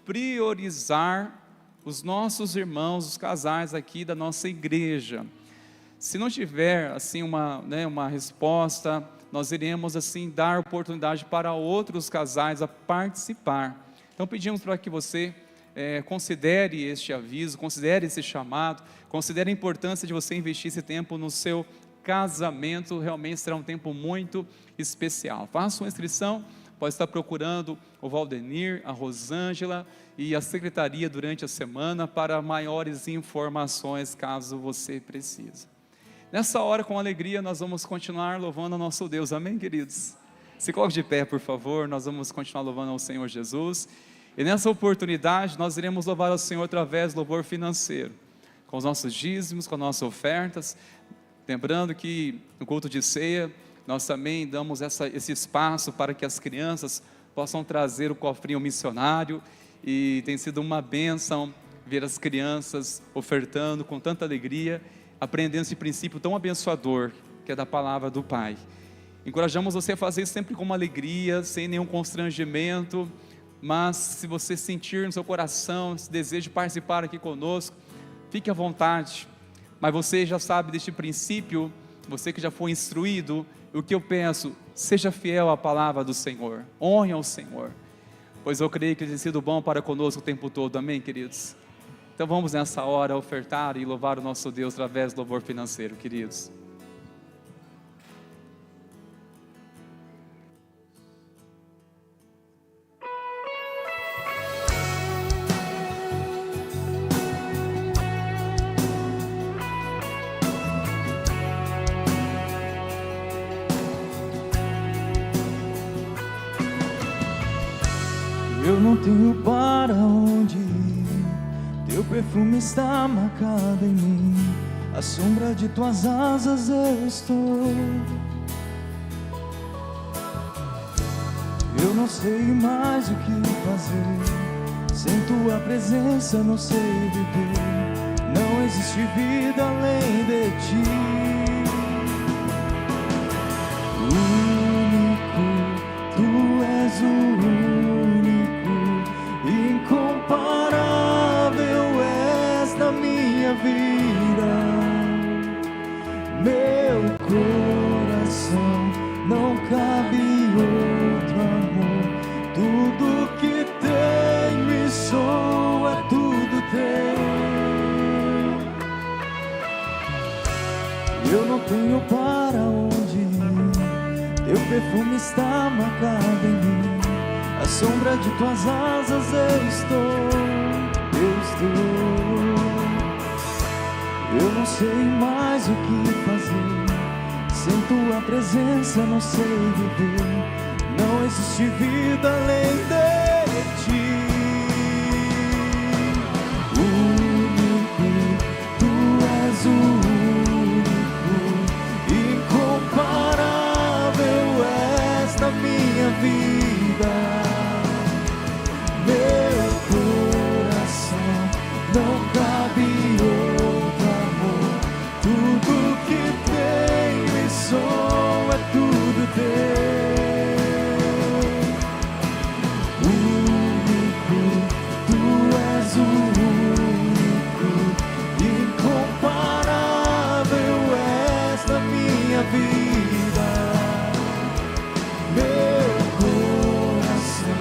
priorizar os nossos irmãos, os casais aqui da nossa igreja. Se não tiver assim uma resposta, nós iremos assim dar oportunidade para outros casais a participar. Então pedimos para que você considere este aviso, considere esse chamado, considere a importância de você investir esse tempo no seu casamento. Realmente será um tempo muito especial. Faça uma inscrição, pode estar procurando o Valdenir, a Rosângela e a secretaria durante a semana para maiores informações, caso você precise. Nessa hora, com alegria, nós vamos continuar louvando ao nosso Deus, amém, queridos? Se coloque de pé, por favor, nós vamos continuar louvando ao Senhor Jesus, e nessa oportunidade, nós iremos louvar ao Senhor através do louvor financeiro, com os nossos dízimos, com as nossas ofertas, lembrando que no culto de ceia, nós também damos esse espaço para que as crianças possam trazer o cofrinho missionário, e tem sido uma bênção ver as crianças ofertando com tanta alegria, aprendendo esse princípio tão abençoador, que é da palavra do Pai. Encorajamos você a fazer isso sempre com uma alegria, sem nenhum constrangimento, mas se você sentir no seu coração esse desejo de participar aqui conosco, fique à vontade. Mas você já sabe deste princípio, você que já foi instruído, o que eu peço, seja fiel à palavra do Senhor, honre ao Senhor, pois eu creio que Ele tem sido bom para conosco o tempo todo, amém, queridos? Então vamos nessa hora ofertar e louvar o nosso Deus através do louvor financeiro, queridos. Eu não tenho para onde ir, teu perfume está marcado em mim, à sombra de tuas asas eu estou. Eu não sei mais o que fazer, sem tua presença não sei viver, não existe vida além de ti. Único, tu és o único, incomparável és na minha vida. Meu coração não cabe outro amor, tudo que tenho e sou é tudo teu. Eu não tenho para onde ir, teu perfume está marcado em mim, à sombra de tuas asas eu estou. Eu não sei mais o que fazer, sem tua presença não sei viver, não existe vida além de ti. Único, tu és o único, incomparável és na minha vida. Meu coração não cabe outro amor, tudo que tenho e sou é tudo teu. Único, tu és o único, incomparável és na minha vida. Meu coração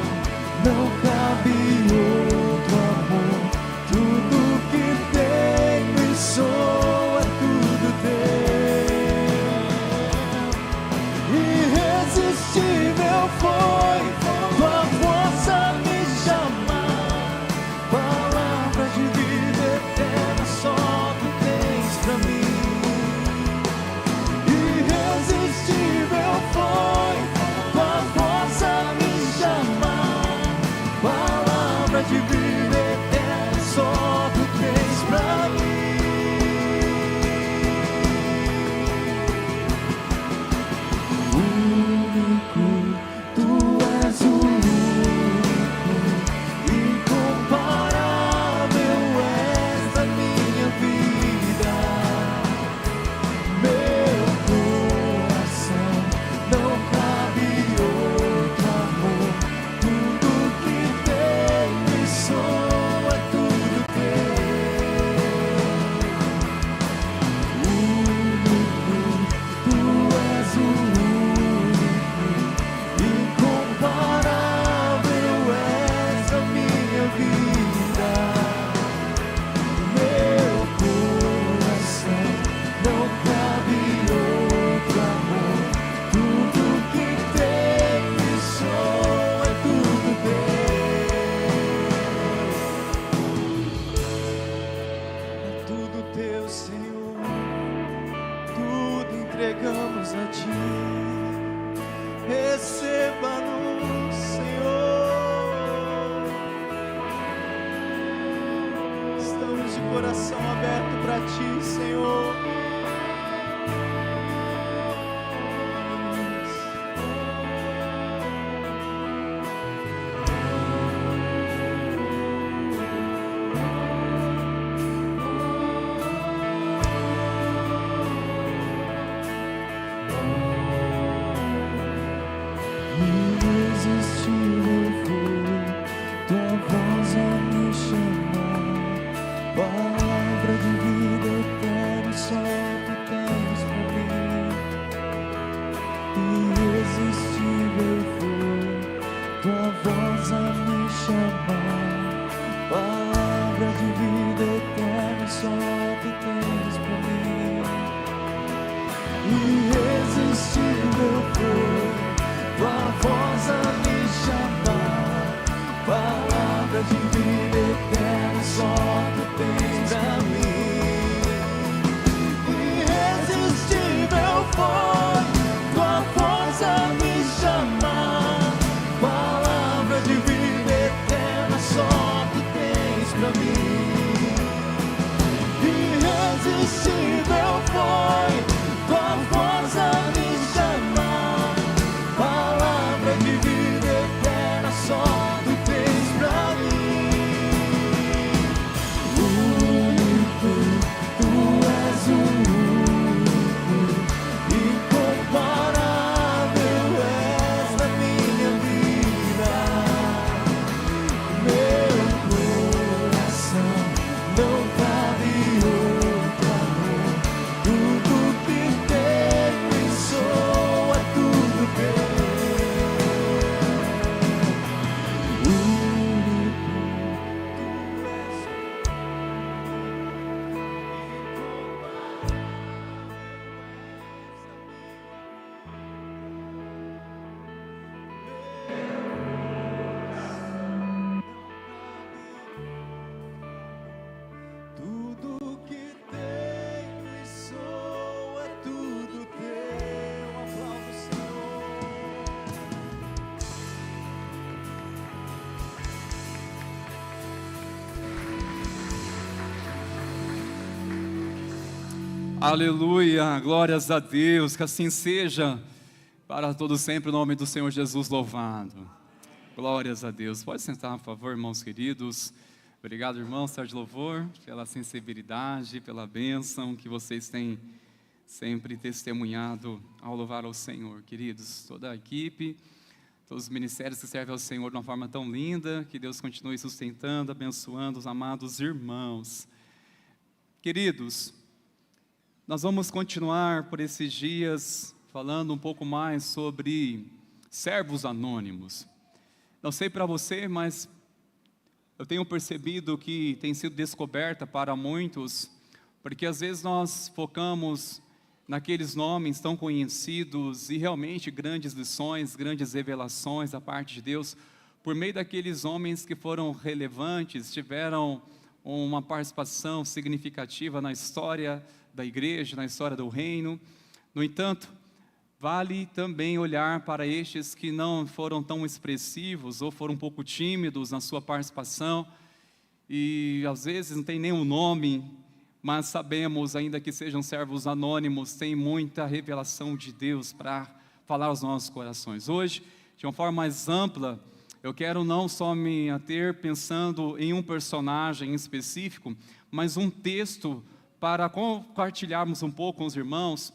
não cabe outro amor, tudo que tenho e sou é tudo teu. Irresistível foi tua força me chamar, palavra de vida eterna só tu tens pra mim. Irresistível foi tua força me chamar, palavra de vida eterna só tu tens pra mim. Único, tu és o único, incomparável és na minha vida. Meu coração não cabe outro amor, tudo que tenho e sou coração aberto para Ti, Senhor. Aleluia, glórias a Deus, que assim seja, para todo sempre, o nome do Senhor Jesus louvado. Glórias a Deus. Pode sentar, por favor, irmãos queridos. Obrigado, irmão Sérgio Louvor, pela sensibilidade, pela bênção que vocês têm sempre testemunhado ao louvar ao Senhor. Queridos, toda a equipe, todos os ministérios que servem ao Senhor de uma forma tão linda, que Deus continue sustentando, abençoando os amados irmãos. Queridos, nós vamos continuar por esses dias falando um pouco mais sobre servos anônimos. Não sei para você, mas eu tenho percebido que tem sido descoberta para muitos, porque às vezes nós focamos naqueles nomes tão conhecidos e realmente grandes lições, grandes revelações da parte de Deus, por meio daqueles homens que foram relevantes, tiveram uma participação significativa na história da igreja, na história do reino. No entanto, vale também olhar para estes que não foram tão expressivos ou foram um pouco tímidos na sua participação e às vezes não tem nenhum nome, mas sabemos, ainda que sejam servos anônimos, tem muita revelação de Deus para falar aos nossos corações. Hoje, de uma forma mais ampla, eu quero não só me ater pensando em um personagem específico, mas um texto para compartilharmos um pouco com os irmãos,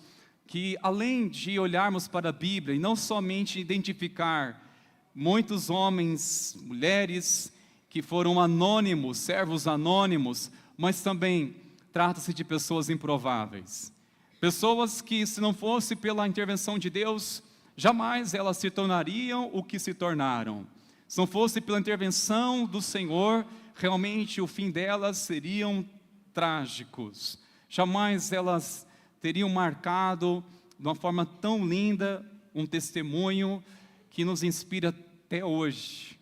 que além de olharmos para a Bíblia e não somente identificar muitos homens, mulheres que foram anônimos, servos anônimos, mas também trata-se de pessoas improváveis. Pessoas que, se não fosse pela intervenção de Deus, jamais elas se tornariam o que se tornaram. Se não fosse pela intervenção do Senhor, realmente o fim delas seriam trágicos. Jamais elas teriam marcado de uma forma tão linda um testemunho que nos inspira até hoje.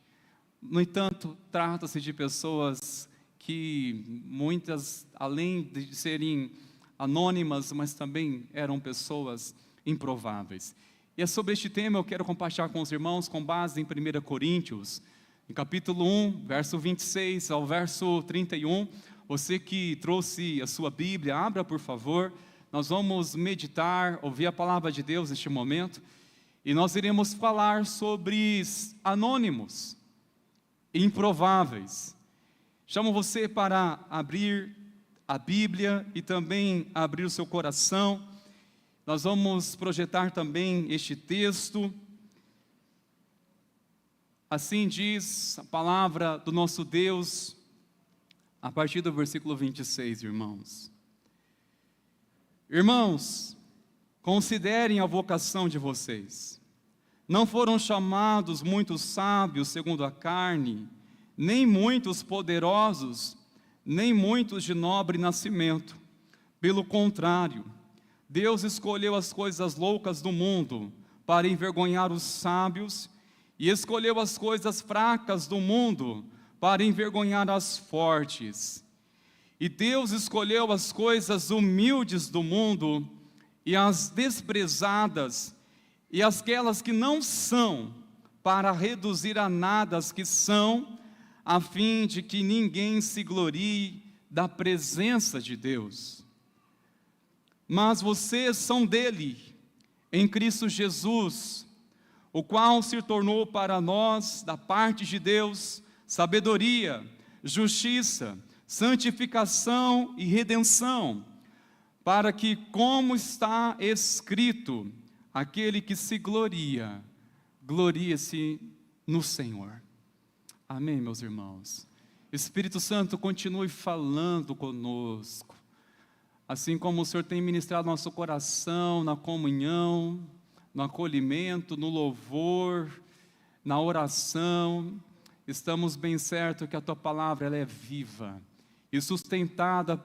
No entanto, trata-se de pessoas que muitas, além de serem anônimas, mas também eram pessoas improváveis. E é sobre este tema eu quero compartilhar com os irmãos com base em 1 Coríntios, em capítulo 1, verso 26 ao verso 31, Você que trouxe a sua Bíblia, abra por favor. Nós vamos meditar, ouvir a palavra de Deus neste momento. E nós iremos falar sobre anônimos, improváveis. Chamo você para abrir a Bíblia e também abrir o seu coração. Nós vamos projetar também este texto. Assim diz a palavra do nosso Deus, a partir do versículo 26, irmãos. Irmãos, considerem a vocação de vocês. Não foram chamados muitos sábios segundo a carne, nem muitos poderosos, nem muitos de nobre nascimento. Pelo contrário, Deus escolheu as coisas loucas do mundo para envergonhar os sábios, e escolheu as coisas fracas do mundo para envergonhar as fortes. E Deus escolheu as coisas humildes do mundo e as desprezadas e aquelas que não são, para reduzir a nada as que são, a fim de que ninguém se glorie da presença de Deus. Mas vocês são dele, em Cristo Jesus, o qual se tornou para nós, da parte de Deus, sabedoria, justiça, santificação e redenção, para que, como está escrito, aquele que se gloria, glorie-se no Senhor. Amém, meus irmãos? Espírito Santo, continue falando conosco, assim como o Senhor tem ministrado nosso coração na comunhão, no acolhimento, no louvor, na oração. Estamos bem certos que a Tua palavra ela é viva e sustentada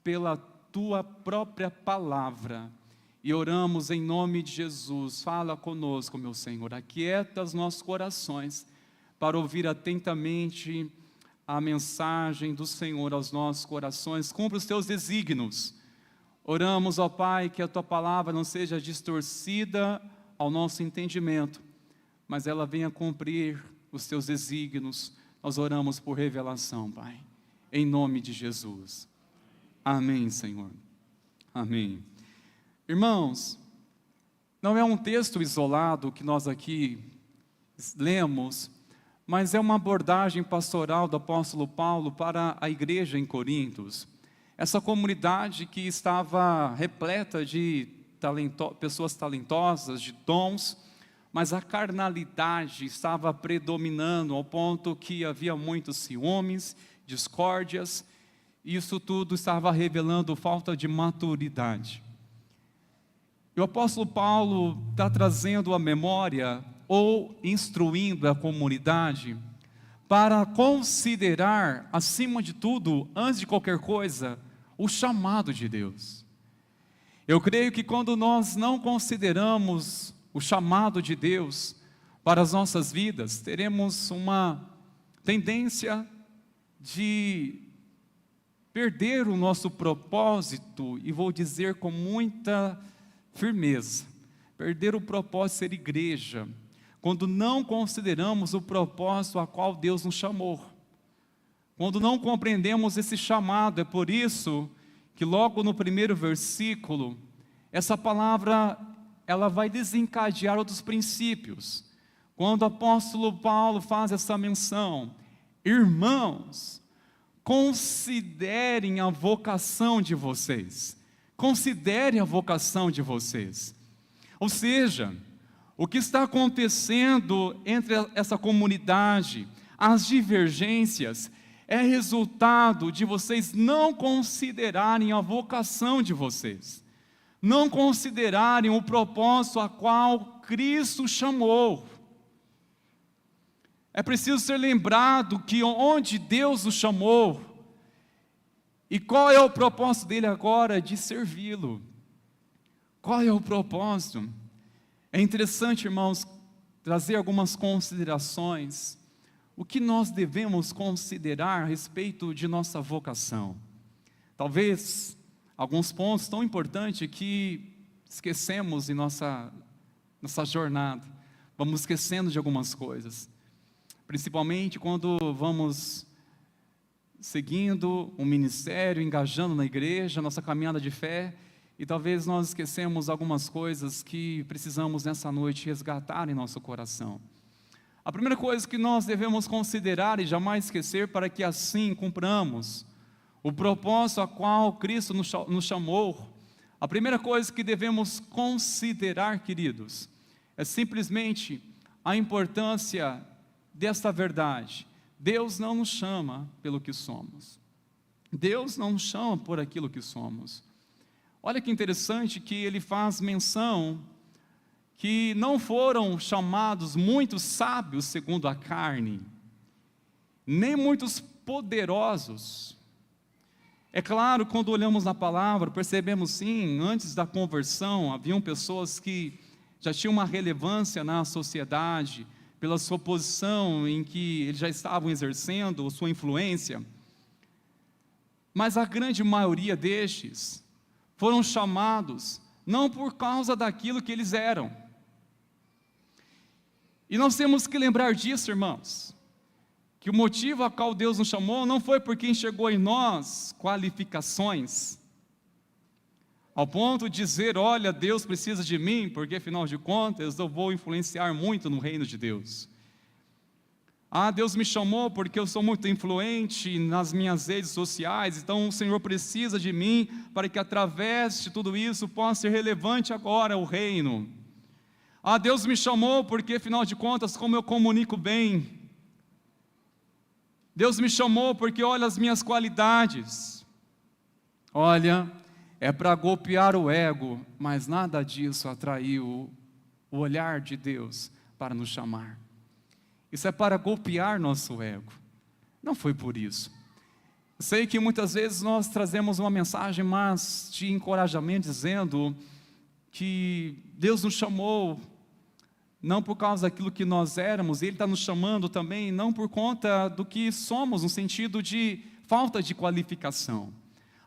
pela Tua própria palavra. E oramos em nome de Jesus. Fala conosco, meu Senhor, aquieta os nossos corações para ouvir atentamente a mensagem do Senhor aos nossos corações. Cumpra os Teus desígnios. Oramos, ó Pai, que a Tua palavra não seja distorcida ao nosso entendimento, mas ela venha cumprir os Teus desígnios. Nós oramos por revelação, Pai, em nome de Jesus. Amém, Senhor. Amém. Irmãos, não é um texto isolado que nós aqui lemos, mas é uma abordagem pastoral do apóstolo Paulo para a igreja em Corintos. Essa comunidade que estava repleta de pessoas talentosas, de dons, mas a carnalidade estava predominando ao ponto que havia muitos ciúmes, discórdias, e isso tudo estava revelando falta de maturidade. E o apóstolo Paulo está trazendo a memória, ou instruindo a comunidade, para considerar, acima de tudo, antes de qualquer coisa, o chamado de Deus. Eu creio que quando nós não consideramos o chamado de Deus para as nossas vidas, teremos uma tendência de perder o nosso propósito, e vou dizer com muita firmeza, perder o propósito de ser igreja, quando não consideramos o propósito a qual Deus nos chamou. Quando não compreendemos esse chamado, é por isso que logo no primeiro versículo, essa palavra, ela vai desencadear outros princípios. Quando o apóstolo Paulo faz essa menção, irmãos, considerem a vocação de vocês. Considerem a vocação de vocês. Ou seja, o que está acontecendo entre essa comunidade, as divergências, é resultado de vocês não considerarem a vocação de vocês, não considerarem o propósito a qual Cristo chamou. É preciso ser lembrado que onde Deus o chamou, e qual é o propósito dele agora? De servi-lo. Qual é o propósito? É interessante, irmãos, trazer algumas considerações. O que nós devemos considerar a respeito de nossa vocação? Talvez alguns pontos tão importantes que esquecemos em nossa jornada. Vamos esquecendo de algumas coisas. Principalmente quando vamos seguindo um ministério, engajando na igreja, nossa caminhada de fé, e talvez nós esquecemos algumas coisas que precisamos nessa noite resgatar em nosso coração. A primeira coisa que nós devemos considerar e jamais esquecer, para que assim cumpramos o propósito a qual Cristo nos chamou, a primeira coisa que devemos considerar, queridos, é simplesmente a importância desta verdade. Deus não nos chama pelo que somos. Deus não nos chama por aquilo que somos. Olha que interessante que ele faz menção que não foram chamados muitos sábios segundo a carne, nem muitos poderosos. É claro, quando olhamos na palavra, percebemos sim, antes da conversão, haviam pessoas que já tinham uma relevância na sociedade, pela sua posição em que eles já estavam exercendo sua influência, mas a grande maioria destes foram chamados não por causa daquilo que eles eram. E nós temos que lembrar disso, irmãos, que o motivo a qual Deus nos chamou não foi porque enxergou em nós qualificações, ao ponto de dizer, olha, Deus precisa de mim, porque afinal de contas eu vou influenciar muito no reino de Deus. Ah, Deus me chamou porque eu sou muito influente nas minhas redes sociais, então o Senhor precisa de mim para que através de tudo isso possa ser relevante agora o reino. Ah, Deus me chamou porque afinal de contas como eu comunico bem. Deus me chamou porque olha as minhas qualidades. Olha, é para golpear o ego, mas nada disso atraiu o olhar de Deus para nos chamar. Isso é para golpear nosso ego. Não foi por isso. Eu sei que muitas vezes nós trazemos uma mensagem mais de encorajamento, dizendo que Deus nos chamou não por causa daquilo que nós éramos, Ele está nos chamando também não por conta do que somos, no sentido de falta de qualificação.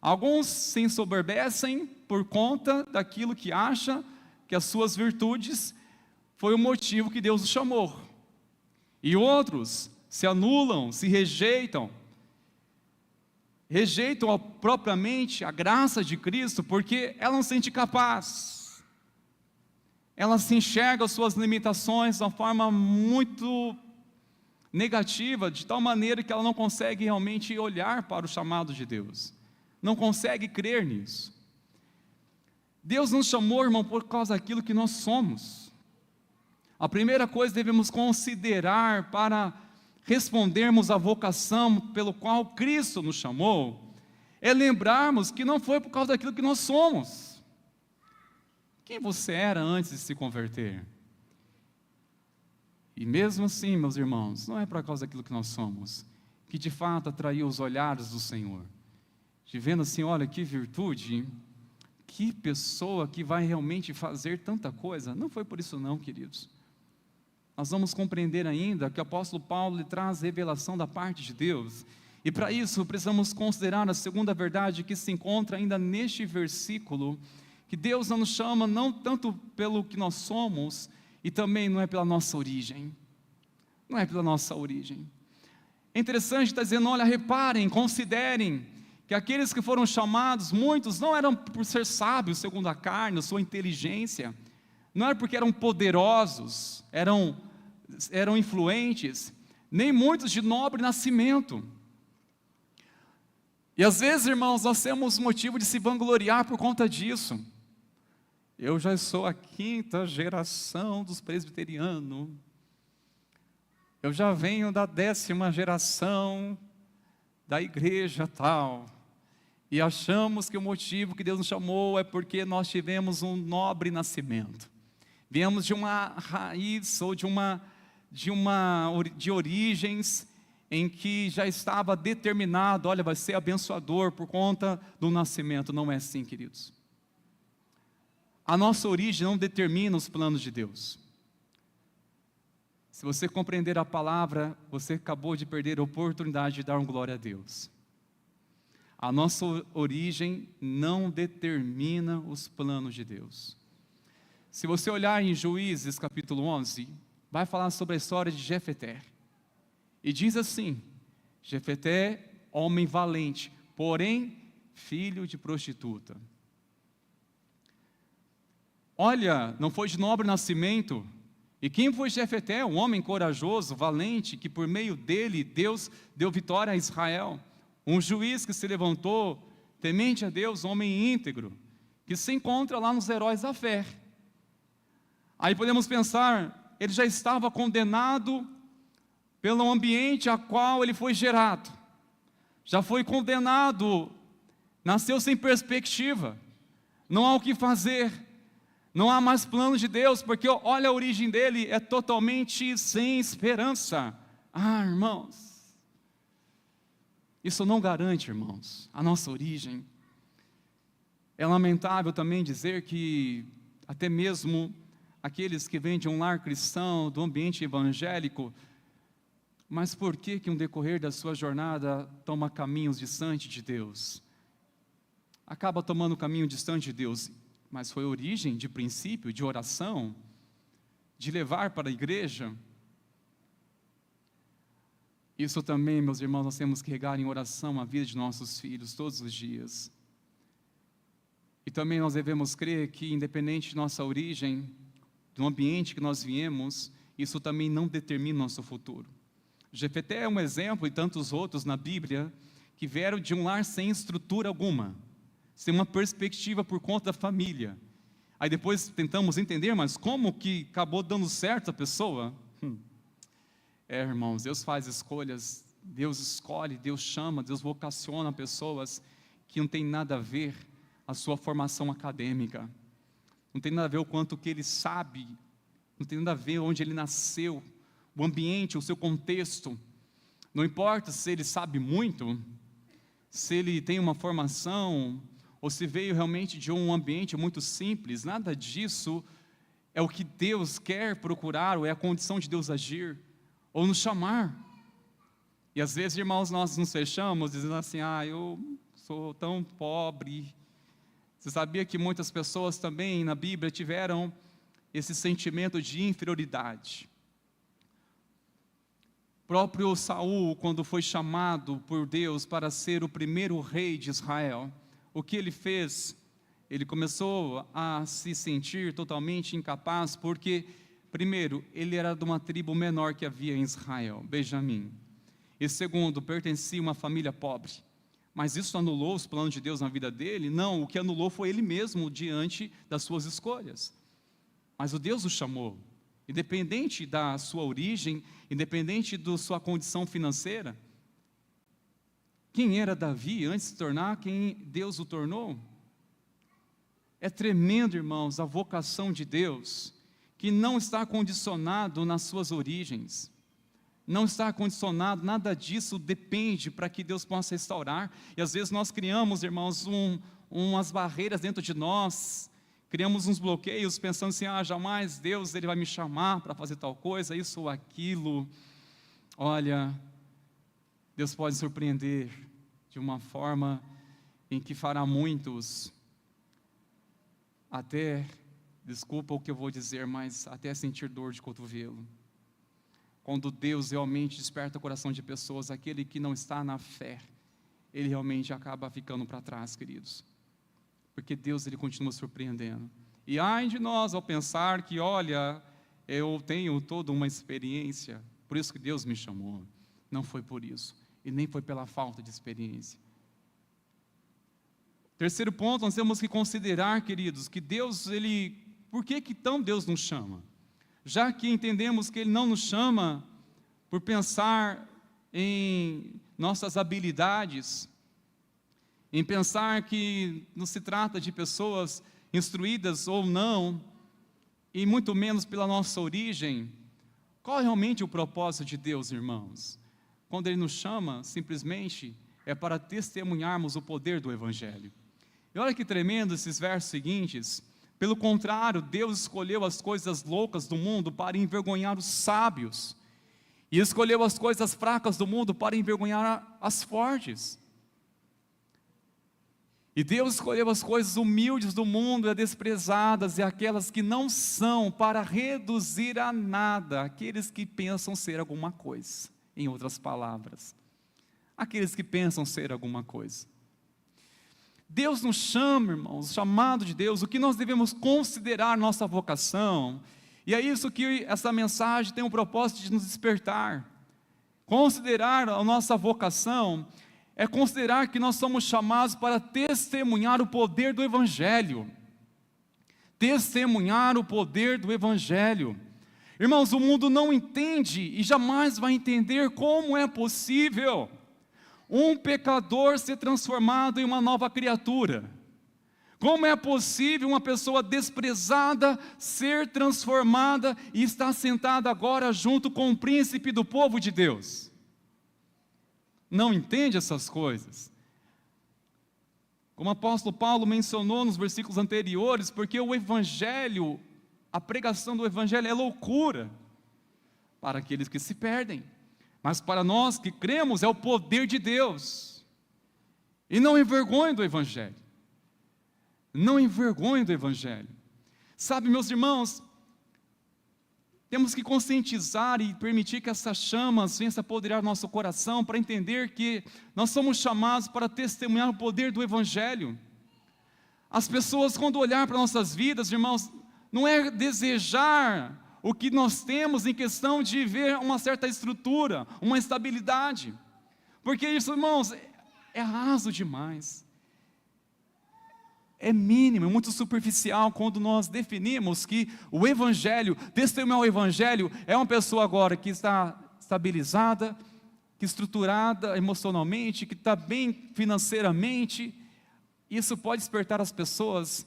Alguns se ensoberbecem por conta daquilo que acham que as suas virtudes foi o motivo que Deus os chamou. E outros se anulam, se rejeitam propriamente a graça de Cristo, porque ela não se sente capaz. Ela se enxerga as suas limitações de uma forma muito negativa, de tal maneira que ela não consegue realmente olhar para o chamado de Deus. Não consegue crer nisso. Deus nos chamou, irmão, por causa daquilo que nós somos. A primeira coisa que devemos considerar para respondermos à vocação pelo qual Cristo nos chamou, é lembrarmos que não foi por causa daquilo que nós somos. Quem você era antes de se converter? E mesmo assim, meus irmãos, não é por causa daquilo que nós somos, que de fato atraiu os olhares do Senhor. De vendo assim, olha que virtude, que pessoa que vai realmente fazer tanta coisa. Não foi por isso não, queridos. Nós vamos compreender ainda que o apóstolo Paulo lhe traz revelação da parte de Deus. E para isso precisamos considerar a segunda verdade que se encontra ainda neste versículo, que Deus não nos chama não tanto pelo que nós somos, e também não é pela nossa origem. Não é pela nossa origem. É interessante estar dizendo, olha, reparem, considerem, que aqueles que foram chamados, muitos não eram por ser sábios segundo a carne, a sua inteligência, não era porque eram poderosos, eram influentes, nem muitos de nobre nascimento. E às vezes, irmãos, nós temos motivo de se vangloriar por conta disso. Eu já sou a 5ª geração dos presbiterianos, eu já venho da 10ª geração da igreja tal, e achamos que o motivo que Deus nos chamou é porque nós tivemos um nobre nascimento, viemos de uma raiz ou de origens em que já estava determinado, olha, vai ser abençoador por conta do nascimento. Não é assim, queridos. A nossa origem não determina os planos de Deus. Se você compreender a palavra, você acabou de perder a oportunidade de dar uma glória a Deus. A nossa origem não determina os planos de Deus. Se você olhar em Juízes capítulo 11, vai falar sobre a história de Jefté. E diz assim, Jefté homem valente, porém filho de prostituta. Olha, não foi de nobre nascimento. E quem foi Jefté? Um homem corajoso, valente, que por meio dele Deus deu vitória a Israel. Um juiz que se levantou, temente a Deus, um homem íntegro, que se encontra lá nos heróis da fé. Aí podemos pensar, ele já estava condenado pelo ambiente a qual ele foi gerado. Já foi condenado, nasceu sem perspectiva, não há o que fazer, não há mais plano de Deus, porque olha a origem dele, é totalmente sem esperança. Irmãos, isso não garante, irmãos, a nossa origem. É lamentável também dizer que até mesmo aqueles que vêm de um lar cristão, do ambiente evangélico, mas por que no decorrer da sua jornada toma caminhos distantes de Deus? Acaba tomando caminho distante de Deus, mas foi origem de princípio, de oração, de levar para a igreja. Isso também, meus irmãos, nós temos que regar em oração a vida de nossos filhos todos os dias. E também nós devemos crer que, independente de nossa origem, do ambiente que nós viemos, isso também não determina nosso futuro. Jefté é um exemplo, e tantos outros na Bíblia, que vieram de um lar sem estrutura alguma, sem uma perspectiva por conta da família. Aí depois tentamos entender, mas como que acabou dando certo a pessoa? Irmãos, Deus faz escolhas, Deus escolhe, Deus chama, Deus vocaciona pessoas que não tem nada a ver a sua formação acadêmica, não tem nada a ver o quanto que ele sabe, não tem nada a ver onde ele nasceu, o ambiente, o seu contexto. Não importa se ele sabe muito, se ele tem uma formação, ou se veio realmente de um ambiente muito simples, nada disso é o que Deus quer procurar, ou é a condição de Deus agir, ou nos chamar. E às vezes, irmãos, nós nos fechamos dizendo assim, eu sou tão pobre. Você sabia que muitas pessoas também na Bíblia tiveram esse sentimento de inferioridade? O próprio Saul, quando foi chamado por Deus para ser o primeiro rei de Israel, o que ele fez? Ele começou a se sentir totalmente incapaz, porque, primeiro, ele era de uma tribo menor que havia em Israel, Benjamim. E segundo, pertencia a uma família pobre. Mas isso anulou os planos de Deus na vida dele? Não, o que anulou foi ele mesmo diante das suas escolhas. Mas o Deus o chamou, independente da sua origem, independente da sua condição financeira. Quem era Davi antes de se tornar quem Deus o tornou? É tremendo, irmãos, a vocação de Deus, que não está condicionado nas suas origens, não está condicionado, nada disso depende para que Deus possa restaurar. E às vezes nós criamos, irmãos, umas barreiras dentro de nós, criamos uns bloqueios, pensando assim, jamais Deus ele vai me chamar para fazer tal coisa, isso ou aquilo. Olha, Deus pode surpreender de uma forma em que fará muitos, até, desculpa o que eu vou dizer, mas até sentir dor de cotovelo. Quando Deus realmente desperta o coração de pessoas, aquele que não está na fé, ele realmente acaba ficando para trás, queridos. Porque Deus ele continua surpreendendo. E ai de nós ao pensar que, olha, eu tenho toda uma experiência, por isso que Deus me chamou. Não foi por isso, e nem foi pela falta de experiência. Terceiro ponto, nós temos que considerar, queridos, que Deus, por que então Deus nos chama? Já que entendemos que Ele não nos chama por pensar em nossas habilidades, em pensar que não se trata de pessoas instruídas ou não, e muito menos pela nossa origem. Qual é realmente o propósito de Deus, irmãos? Quando Ele nos chama, simplesmente, é para testemunharmos o poder do Evangelho. E olha que tremendo esses versos seguintes. Pelo contrário, Deus escolheu as coisas loucas do mundo para envergonhar os sábios, e escolheu as coisas fracas do mundo para envergonhar as fortes. E Deus escolheu as coisas humildes do mundo e as desprezadas e aquelas que não são, para reduzir a nada aqueles que pensam ser alguma coisa, em outras palavras. aqueles que pensam ser alguma coisa. Deus nos chama, irmãos, o chamado de Deus, o que nós devemos considerar nossa vocação, e é isso que essa mensagem tem o propósito de nos despertar. Considerar a nossa vocação é considerar que nós somos chamados para testemunhar o poder do Evangelho. Testemunhar o poder do Evangelho. Irmãos, o mundo não entende e jamais vai entender como é possível um pecador ser transformado em uma nova criatura. Como é possível uma pessoa desprezada ser transformada e estar sentada agora junto com o príncipe do povo de Deus? Não entende essas coisas. Como o apóstolo Paulo mencionou nos versículos anteriores, porque o Evangelho, a pregação do Evangelho é loucura para aqueles que se perdem. Mas para nós que cremos é o poder de Deus. E não envergonhe do Evangelho. Não envergonhe do Evangelho. Sabe, meus irmãos, temos que conscientizar e permitir que essas chamas venham a apoderar nosso coração para entender que nós somos chamados para testemunhar o poder do Evangelho. As pessoas, quando olhar para nossas vidas, irmãos, não é desejar o que nós temos em questão de ver uma certa estrutura, uma estabilidade, porque isso, irmãos, é raso demais, é mínimo, é muito superficial quando nós definimos que o Evangelho, testemunhar o Evangelho, é uma pessoa agora que está estabilizada, que estruturada emocionalmente, que está bem financeiramente. Isso pode despertar as pessoas,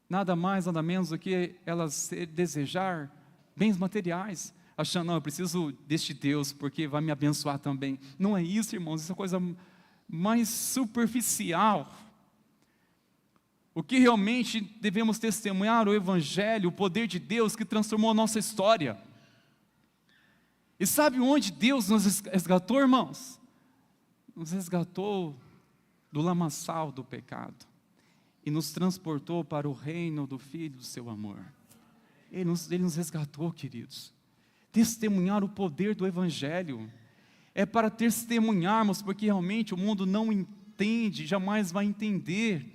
nada mais, nada menos do que elas desejar bens materiais, achando, não, eu preciso deste Deus, porque vai me abençoar também. Não é isso, irmãos, isso é coisa mais superficial. O que realmente devemos testemunhar, o Evangelho, o poder de Deus que transformou a nossa história. E sabe onde Deus nos resgatou, irmãos? Nos resgatou do lamaçal do pecado, e nos transportou para o reino do Filho do seu amor. Ele nos resgatou, queridos. Testemunhar o poder do Evangelho é para testemunharmos, porque realmente o mundo não entende, jamais vai entender.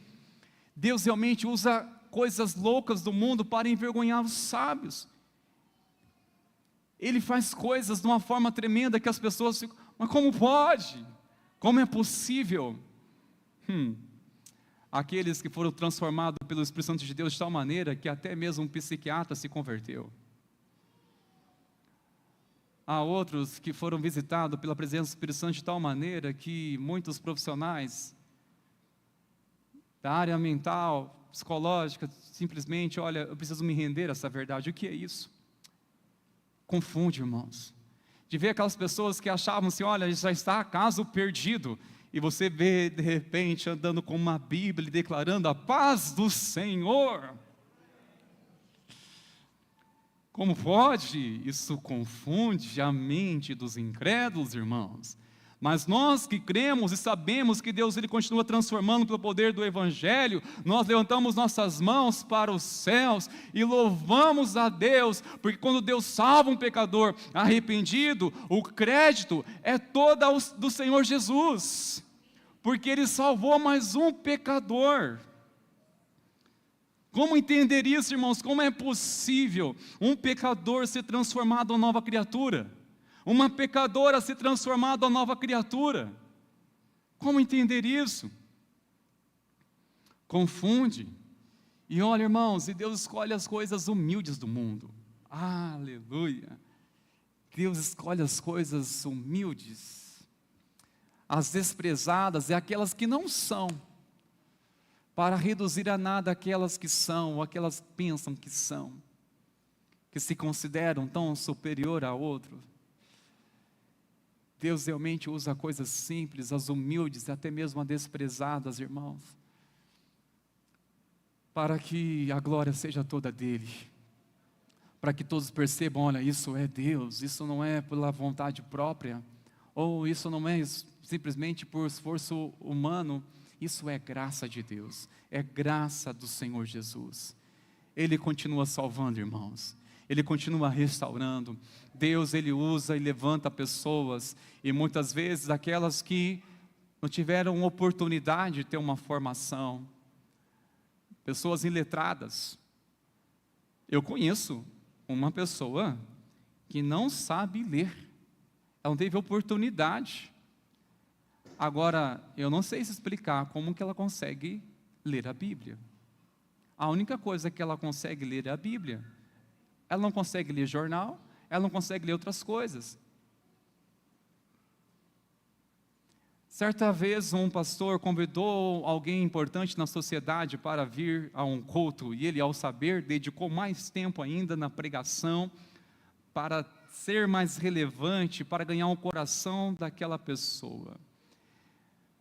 Deus realmente usa coisas loucas do mundo para envergonhar os sábios. Ele faz coisas de uma forma tremenda que as pessoas ficam, mas como pode? Como é possível? Aqueles que foram transformados pelo Espírito Santo de Deus de tal maneira que até mesmo um psiquiatra se converteu. Há outros que foram visitados pela presença do Espírito Santo de tal maneira que muitos profissionais da área mental, psicológica, simplesmente, olha, eu preciso me render a essa verdade. O que é isso? Confunde, irmãos. De ver aquelas pessoas que achavam assim, olha, já está caso perdido, e você vê de repente andando com uma Bíblia e declarando a paz do Senhor. Como pode? Isso confunde a mente dos incrédulos, irmãos. Mas nós que cremos e sabemos que Deus ele continua transformando pelo poder do Evangelho, nós levantamos nossas mãos para os céus e louvamos a Deus, porque quando Deus salva um pecador arrependido, o crédito é todo do Senhor Jesus, porque Ele salvou mais um pecador. Como entender isso, irmãos? Como é possível um pecador ser transformado em uma nova criatura? Uma pecadora se transformada em nova criatura. Como entender isso? Confunde. E olha, irmãos, e Deus escolhe as coisas humildes do mundo. Aleluia. Deus escolhe as coisas humildes, as desprezadas e aquelas que não são, para reduzir a nada aquelas que são, ou aquelas que pensam que são, que se consideram tão superior a outro. Deus realmente usa coisas simples, as humildes, até mesmo as desprezadas, irmãos, para que a glória seja toda dEle, para que todos percebam, olha, isso é Deus, isso não é pela vontade própria, ou isso não é simplesmente por esforço humano, isso é graça de Deus, é graça do Senhor Jesus. Ele continua salvando, irmãos. Ele continua restaurando. Deus, Ele usa e levanta pessoas, e muitas vezes aquelas que não tiveram oportunidade de ter uma formação, pessoas iletradas. Eu conheço uma pessoa que não sabe ler, ela não teve oportunidade. Agora, eu não sei se explicar como que ela consegue ler a Bíblia. A única coisa que ela consegue ler é a Bíblia. Ela não consegue ler jornal, ela não consegue ler outras coisas. Certa vez um pastor convidou alguém importante na sociedade para vir a um culto, e ele, ao saber, dedicou mais tempo ainda na pregação, para ser mais relevante, para ganhar o coração daquela pessoa.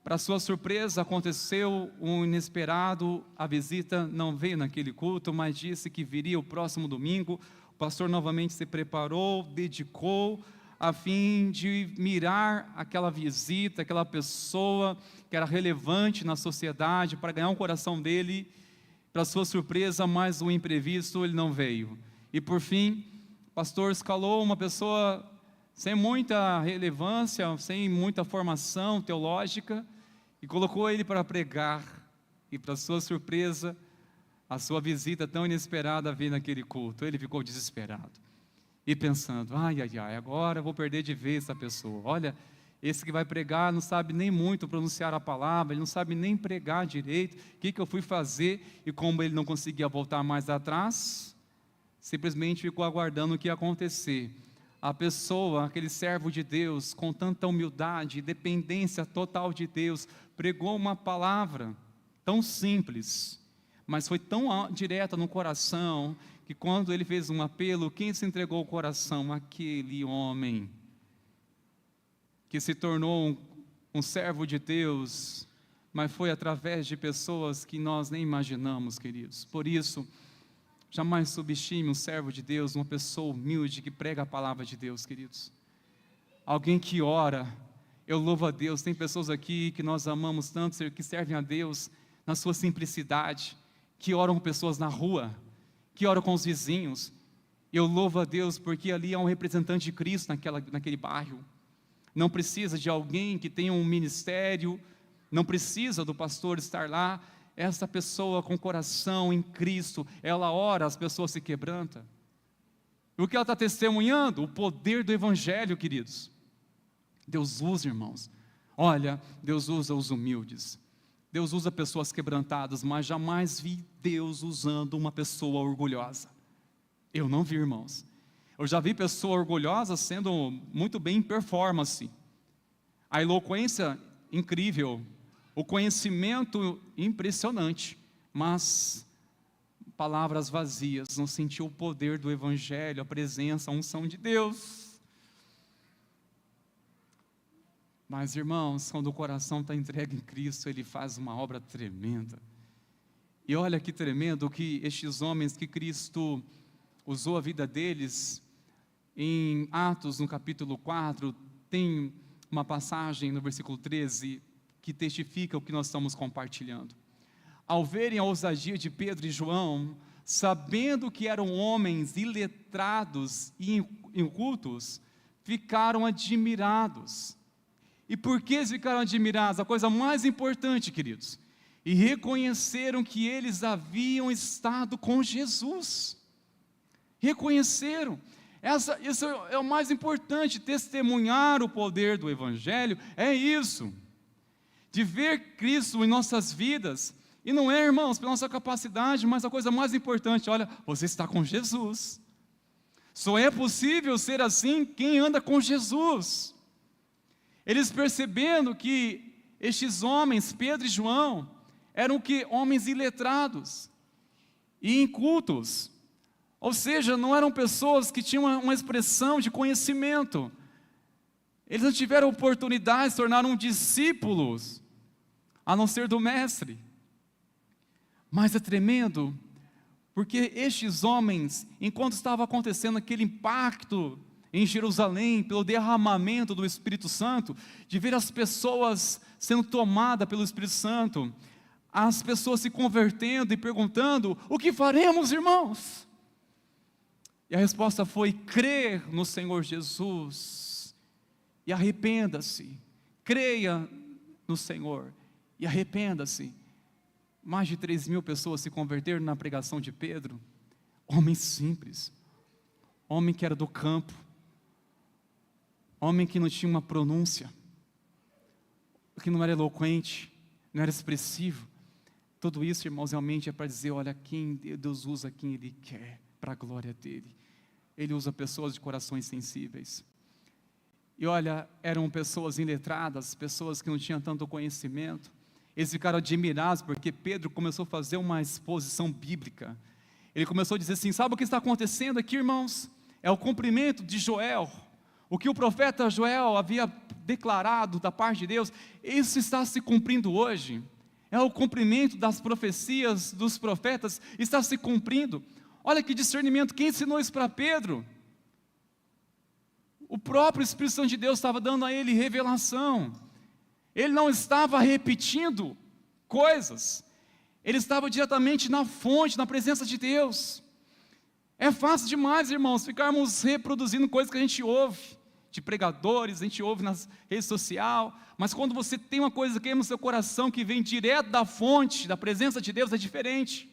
Para sua surpresa, aconteceu um inesperado, a visita não veio naquele culto, mas disse que viria o próximo domingo. O pastor novamente se preparou, dedicou, a fim de mirar aquela visita, aquela pessoa que era relevante na sociedade, para ganhar o coração dele. Para sua surpresa, mais um imprevisto, ele não veio. E por fim, o pastor escalou uma pessoa sem muita relevância, sem muita formação teológica, e colocou ele para pregar. E para sua surpresa, a sua visita tão inesperada veio naquele culto. Ele ficou desesperado e pensando: ai, agora eu vou perder de vez essa pessoa. Olha, esse que vai pregar não sabe nem muito pronunciar a palavra, ele não sabe nem pregar direito. O que eu fui fazer? E como ele não conseguia voltar mais atrás, simplesmente ficou aguardando o que ia acontecer. A pessoa, aquele servo de Deus, com tanta humildade, dependência total de Deus, pregou uma palavra tão simples, mas foi tão direta no coração, que quando ele fez um apelo, quem se entregou o coração? Aquele homem, que se tornou um servo de Deus, mas foi através de pessoas que nós nem imaginamos, queridos. Por isso, jamais subestime um servo de Deus, uma pessoa humilde que prega a palavra de Deus, queridos. Alguém que ora. Eu louvo a Deus, tem pessoas aqui que nós amamos tanto, que servem a Deus na sua simplicidade, que oram com pessoas na rua, que oram com os vizinhos. Eu louvo a Deus porque ali há um representante de Cristo naquele bairro. Não precisa de alguém que tenha um ministério, não precisa do pastor estar lá. Essa pessoa com coração em Cristo, ela ora, as pessoas se quebrantam. E o que ela está testemunhando? O poder do Evangelho, queridos. Deus usa, irmãos. Olha, Deus usa os humildes. Deus usa pessoas quebrantadas, mas jamais vi Deus usando uma pessoa orgulhosa. Eu não vi, irmãos. Eu já vi pessoa orgulhosa sendo muito bem em performance. A eloquência incrível, o conhecimento impressionante, mas palavras vazias, não sentiu o poder do Evangelho, a presença, a unção de Deus. Mas, irmãos, quando o coração está entregue em Cristo, Ele faz uma obra tremenda. E olha que tremendo que estes homens que Cristo usou a vida deles, em Atos, no capítulo 4, tem uma passagem no versículo 13, que testifica o que nós estamos compartilhando. Ao verem a ousadia de Pedro e João, sabendo que eram homens iletrados e incultos, ficaram admirados. E por que eles ficaram admirados? A coisa mais importante, queridos, e reconheceram que eles haviam estado com Jesus. Reconheceram. Isso é o mais importante, testemunhar o poder do Evangelho, é isso. De ver Cristo em nossas vidas, e não é, irmãos, pela nossa capacidade, mas a coisa mais importante, olha, você está com Jesus. Só é possível ser assim quem anda com Jesus. Eles percebendo que estes homens, Pedro e João, eram que homens iletrados e incultos, ou seja, não eram pessoas que tinham uma expressão de conhecimento. Eles não tiveram oportunidade de se tornar discípulos, a não ser do mestre. Mas é tremendo, porque estes homens, enquanto estava acontecendo aquele impacto em Jerusalém, pelo derramamento do Espírito Santo, de ver as pessoas sendo tomadas pelo Espírito Santo, as pessoas se convertendo e perguntando: o que faremos, irmãos? E a resposta foi: crer no Senhor Jesus e arrependa-se. Creia no Senhor e arrependa-se. Mais de 3.000 pessoas se converteram na pregação de Pedro. Homem simples, homem que era do campo, homem que não tinha uma pronúncia, que não era eloquente, não era expressivo. Tudo isso, irmãos, realmente é para dizer: olha, quem Deus usa quem Ele quer, para a glória dEle. Ele usa pessoas de corações sensíveis. E olha, eram pessoas iletradas, pessoas que não tinham tanto conhecimento. Eles ficaram admirados porque Pedro começou a fazer uma exposição bíblica. Ele começou a dizer assim: sabe o que está acontecendo aqui, irmãos? É o cumprimento de Joel. O que o profeta Joel havia declarado da parte de Deus, isso está se cumprindo hoje. É o cumprimento das profecias dos profetas, está se cumprindo. Olha que discernimento, quem ensinou isso para Pedro? O próprio Espírito Santo de Deus estava dando a ele revelação. Ele não estava repetindo coisas, ele estava diretamente na fonte, na presença de Deus. É fácil demais, irmãos, ficarmos reproduzindo coisas que a gente ouve, de pregadores, a gente ouve nas redes sociais, mas quando você tem uma coisa que é no seu coração, que vem direto da fonte, da presença de Deus, é diferente.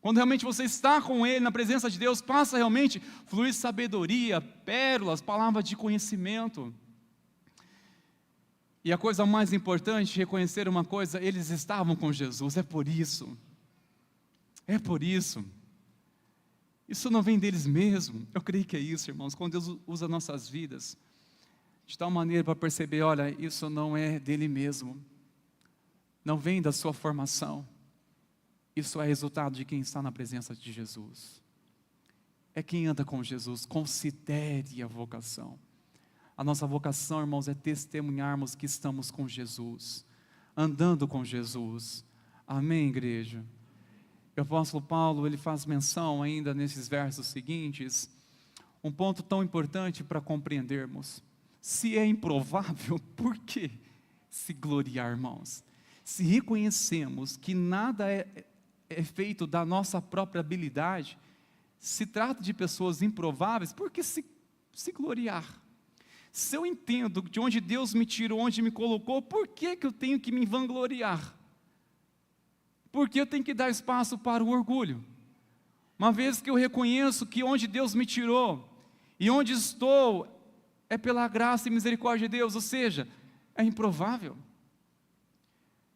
Quando realmente você está com Ele, na presença de Deus, passa realmente a fluir sabedoria, pérolas, palavras de conhecimento. E a coisa mais importante, reconhecer uma coisa: eles estavam com Jesus, é por isso. Isso não vem deles mesmo, eu creio que é isso, irmãos. Quando Deus usa nossas vidas, de tal maneira para perceber: olha, isso não é dele mesmo, não vem da sua formação, isso é resultado de quem está na presença de Jesus. É quem anda com Jesus. Considere a vocação. A nossa vocação, irmãos, é testemunharmos que estamos com Jesus, andando com Jesus. Amém, igreja? O apóstolo Paulo, ele faz menção ainda nesses versos seguintes, um ponto tão importante para compreendermos. Se é improvável, por que se gloriar, irmãos? Se reconhecemos que nada é feito da nossa própria habilidade, se trata de pessoas improváveis, por que se gloriar? Se eu entendo de onde Deus me tirou, onde me colocou, por que eu tenho que me vangloriar? Por que eu tenho que dar espaço para o orgulho? Uma vez que eu reconheço que onde Deus me tirou, e onde estou, é pela graça e misericórdia de Deus, ou seja, é improvável.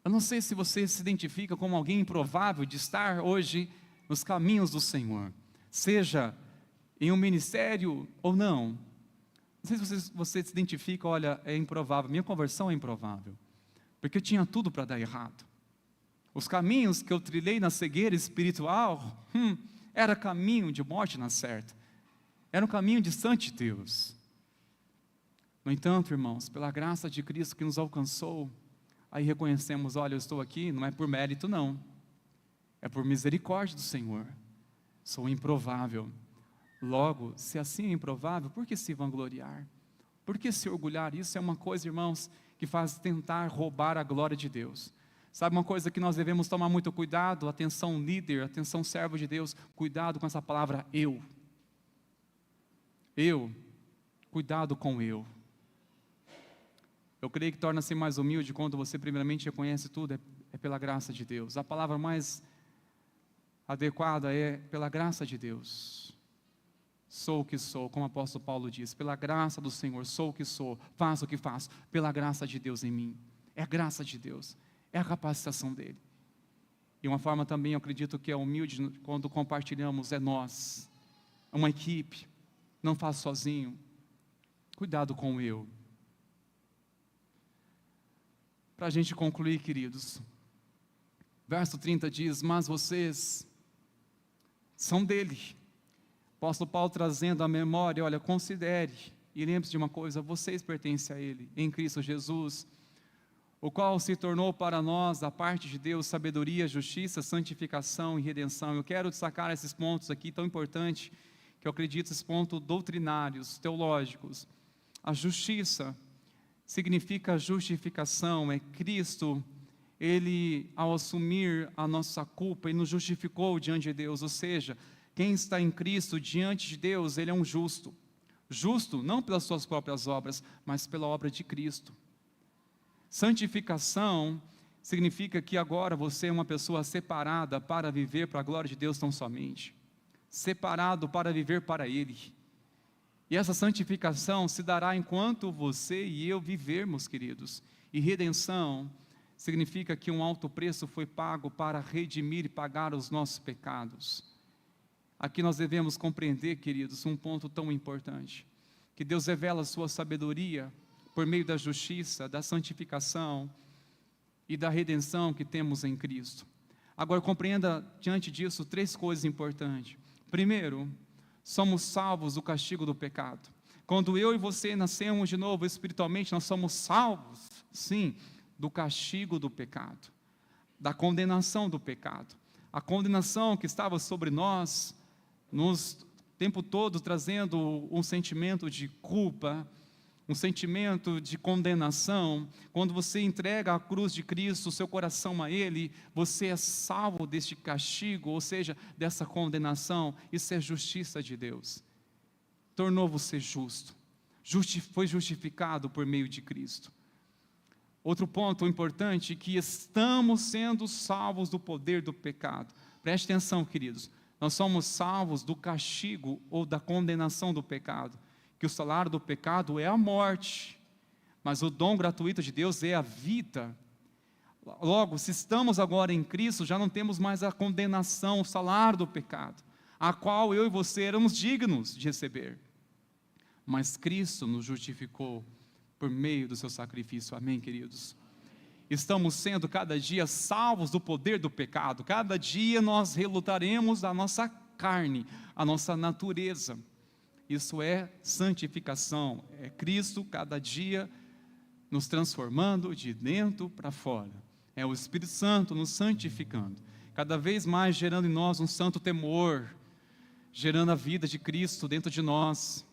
Eu não sei se você se identifica como alguém improvável de estar hoje nos caminhos do Senhor, seja em um ministério ou não. Não sei se você se identifica: olha, é improvável, minha conversão é improvável, porque eu tinha tudo para dar errado. Os caminhos que eu trilhei na cegueira espiritual, era caminho de morte na certa, era um caminho distante de Deus. No entanto, irmãos, pela graça de Cristo que nos alcançou, aí reconhecemos: olha, eu estou aqui, não é por mérito não, é por misericórdia do Senhor, sou improvável. Logo, se assim é improvável, por que se vangloriar? Por que se orgulhar? Isso é uma coisa, irmãos, que faz tentar roubar a glória de Deus. Sabe uma coisa que nós devemos tomar muito cuidado? Atenção líder, atenção servo de Deus, cuidado com essa palavra eu. Cuidado com eu. Eu creio que torna-se mais humilde quando você primeiramente reconhece tudo, é pela graça de Deus. A palavra mais adequada é pela graça de Deus. Sou o que sou, como o apóstolo Paulo diz, pela graça do Senhor, sou o que sou, faço o que faço, pela graça de Deus em mim. É a graça de Deus, é a capacitação dele. E uma forma também, eu acredito que é humilde, quando compartilhamos, é nós, é uma equipe, não faço sozinho. Cuidado com o eu. Para a gente concluir, queridos, verso 30 diz: mas vocês são dele. Apóstolo Paulo trazendo a memória: olha, considere e lembre-se de uma coisa: vocês pertencem a Ele, em Cristo Jesus, o qual se tornou para nós, da parte de Deus, sabedoria, justiça, santificação e redenção. Eu quero destacar esses pontos aqui tão importantes, que eu acredito, esses pontos doutrinários, teológicos. A justiça significa justificação, é Cristo, Ele ao assumir a nossa culpa, Ele nos justificou diante de Deus, ou seja, Quem está em Cristo diante de Deus, ele é um justo. Justo não pelas suas próprias obras, mas pela obra de Cristo. Santificação significa que agora você é uma pessoa separada para viver para a glória de Deus tão somente. Separado para viver para Ele. E essa santificação se dará enquanto você e eu vivermos, queridos. E redenção significa que um alto preço foi pago para redimir e pagar os nossos pecados. Aqui nós devemos compreender, queridos, um ponto tão importante, que Deus revela a sua sabedoria por meio da justiça, da santificação e da redenção que temos em Cristo. Agora compreenda diante disso 3 coisas importantes. Primeiro, somos salvos do castigo do pecado. Quando eu e você nascemos de novo espiritualmente, nós somos salvos, sim, do castigo do pecado, da condenação do pecado. A condenação que estava sobre nós, nos tempo todo trazendo um sentimento de culpa, um sentimento de condenação. Quando você entrega a cruz de Cristo, o seu coração a Ele, você é salvo deste castigo, ou seja, dessa condenação. Isso é justiça de Deus. Tornou você justo. Foi justificado por meio de Cristo. Outro ponto importante, que estamos sendo salvos do poder do pecado. Preste atenção, queridos. Nós somos salvos do castigo ou da condenação do pecado. Que o salário do pecado é a morte, mas o dom gratuito de Deus é a vida. Logo, se estamos agora em Cristo, já não temos mais a condenação, o salário do pecado, a qual eu e você éramos dignos de receber. Mas Cristo nos justificou por meio do seu sacrifício. Amém, queridos? Estamos sendo cada dia salvos do poder do pecado. Cada dia nós relutaremos da nossa carne, a nossa natureza. Isso é santificação, é Cristo cada dia nos transformando de dentro para fora. É o Espírito Santo nos santificando, cada vez mais gerando em nós um santo temor, gerando a vida de Cristo dentro de nós,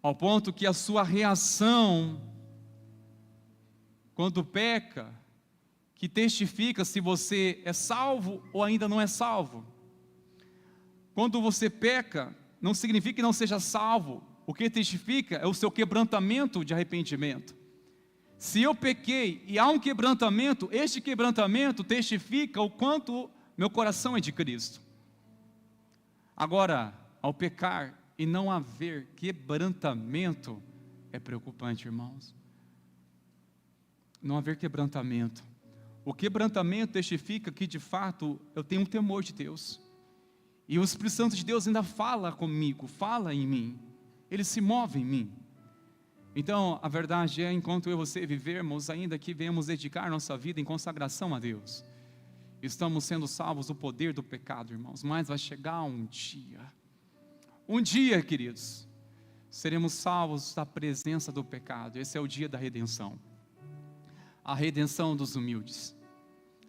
ao ponto que a sua reação, quando peca, que testifica se você é salvo ou ainda não é salvo. Quando você peca, não significa que não seja salvo. O que testifica é o seu quebrantamento de arrependimento. Se eu pequei e há um quebrantamento, este quebrantamento testifica o quanto meu coração é de Cristo. Agora, ao pecar e não haver quebrantamento, é preocupante, irmãos. Não haver quebrantamento. O quebrantamento testifica que de fato eu tenho um temor de Deus. E o Espírito Santo de Deus ainda fala comigo, fala em mim. Ele se move em mim. Então, a verdade é, enquanto eu e você vivermos, ainda que venhamos dedicar nossa vida em consagração a Deus, estamos sendo salvos do poder do pecado, irmãos. Mas vai chegar um dia, queridos, seremos salvos da presença do pecado. Esse é o dia da redenção. A redenção dos humildes.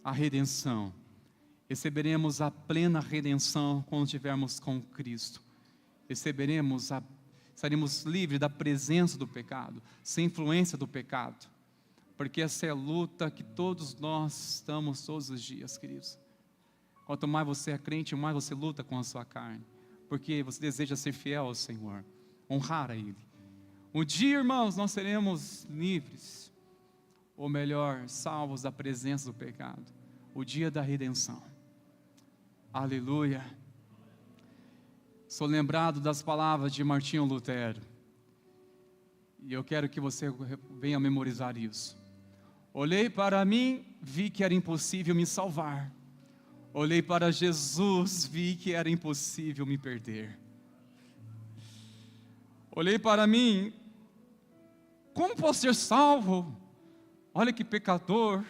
A redenção. Receberemos a plena redenção quando estivermos com Cristo. Estaremos livres da presença do pecado, sem influência do pecado. Porque essa é a luta que todos nós estamos todos os dias, queridos. Quanto mais você é crente, mais você luta com a sua carne. Porque você deseja ser fiel ao Senhor, honrar a Ele. Um dia, irmãos, nós seremos livres, ou melhor, salvos da presença do pecado. O dia da redenção. Aleluia. Sou lembrado das palavras de Martinho Lutero. E eu quero que você venha memorizar isso. Olhei para mim, vi que era impossível me salvar. Olhei para Jesus, vi que era impossível me perder. Olhei para mim, como posso ser salvo? Olha que pecador.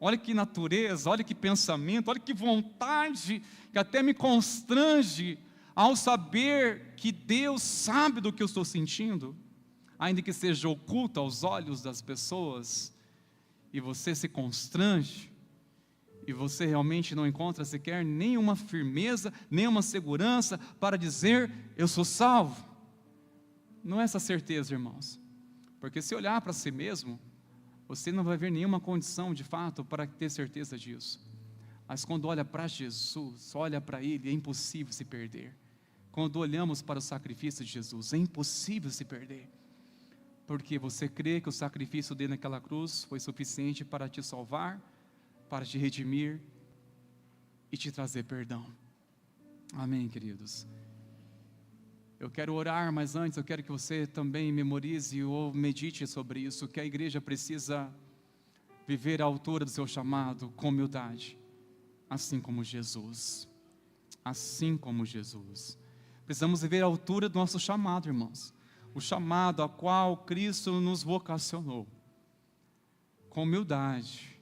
Olha que natureza, olha que pensamento, olha que vontade, que até me constrange ao saber que Deus sabe do que eu estou sentindo, ainda que seja oculto aos olhos das pessoas, e você se constrange, e você realmente não encontra sequer nenhuma firmeza, nenhuma segurança para dizer, eu sou salvo. Não é essa certeza, irmãos, porque se olhar para si mesmo, você não vai ver nenhuma condição de fato para ter certeza disso. Mas quando olha para Jesus, olha para Ele, é impossível se perder. Quando olhamos para o sacrifício de Jesus, é impossível se perder. Porque você crê que o sacrifício dele naquela cruz foi suficiente para te salvar, para te redimir e te trazer perdão. Amém, queridos? Eu quero orar, mas antes eu quero que você também memorize ou medite sobre isso, que a igreja precisa viver à altura do seu chamado com humildade, assim como Jesus. Assim como Jesus. Precisamos viver à altura do nosso chamado, irmãos. O chamado a qual Cristo nos vocacionou. Com humildade,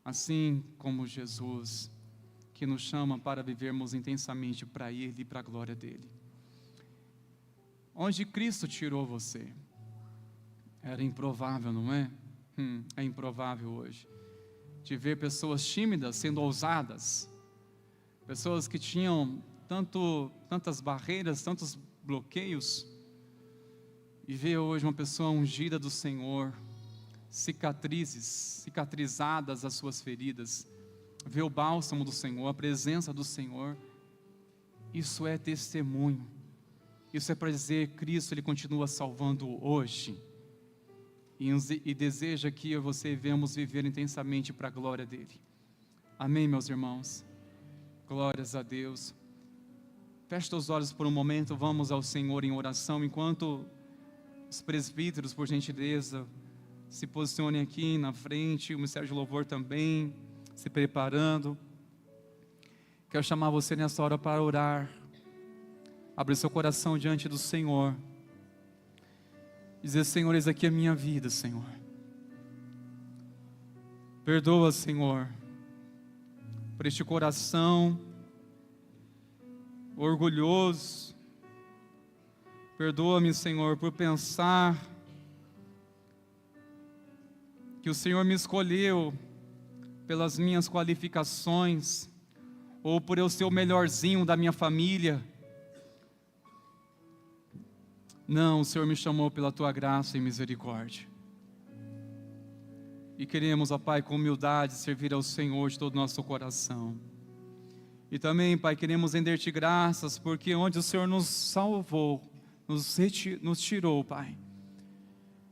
assim como Jesus, que nos chama para vivermos intensamente para Ele e para a glória dEle. Onde Cristo tirou você? Era improvável, não é? É improvável hoje. De ver pessoas tímidas sendo ousadas. Pessoas que tinham tantas barreiras, tantos bloqueios. E ver hoje uma pessoa ungida do Senhor, cicatrizadas as suas feridas, ver o bálsamo do Senhor, a presença do Senhor. Isso é testemunho, isso é para dizer, Cristo, Ele continua salvando hoje, e deseja que eu e você venhamos viver intensamente para a glória dEle. Amém, meus irmãos? Glórias a Deus. Feche os olhos por um momento, vamos ao Senhor em oração, enquanto os presbíteros, por gentileza, se posicionem aqui na frente, o Ministério de Louvor também, se preparando. Quero chamar você nessa hora para orar. Abre seu coração diante do Senhor. Dizer, Senhor, eis aqui a minha vida, Senhor. Perdoa, Senhor, por este coração orgulhoso. Perdoa-me, Senhor, por pensar que o Senhor me escolheu pelas minhas qualificações, ou por eu ser o melhorzinho da minha família. Não, o Senhor me chamou pela Tua graça e misericórdia. E queremos, ó Pai, com humildade, servir ao Senhor de todo o nosso coração. E também, Pai, queremos render-te graças, porque onde o Senhor nos salvou, nos tirou, Pai,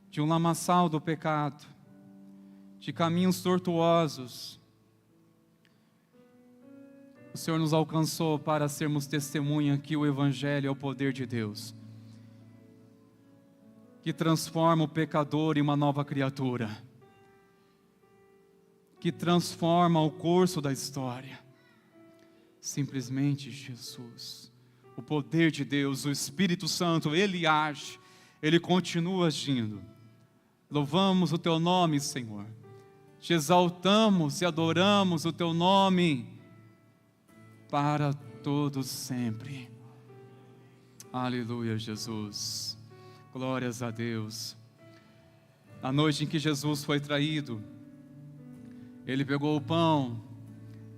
de um lamaçal do pecado, de caminhos tortuosos, o Senhor nos alcançou para sermos testemunha que o Evangelho é o poder de Deus, que transforma o pecador em uma nova criatura, que transforma o curso da história. Simplesmente Jesus, o poder de Deus, o Espírito Santo, Ele age, Ele continua agindo. Louvamos o Teu nome, Senhor. Te exaltamos e adoramos o Teu nome para todos sempre. Aleluia, Jesus. Glórias a Deus. Na noite em que Jesus foi traído, Ele pegou o pão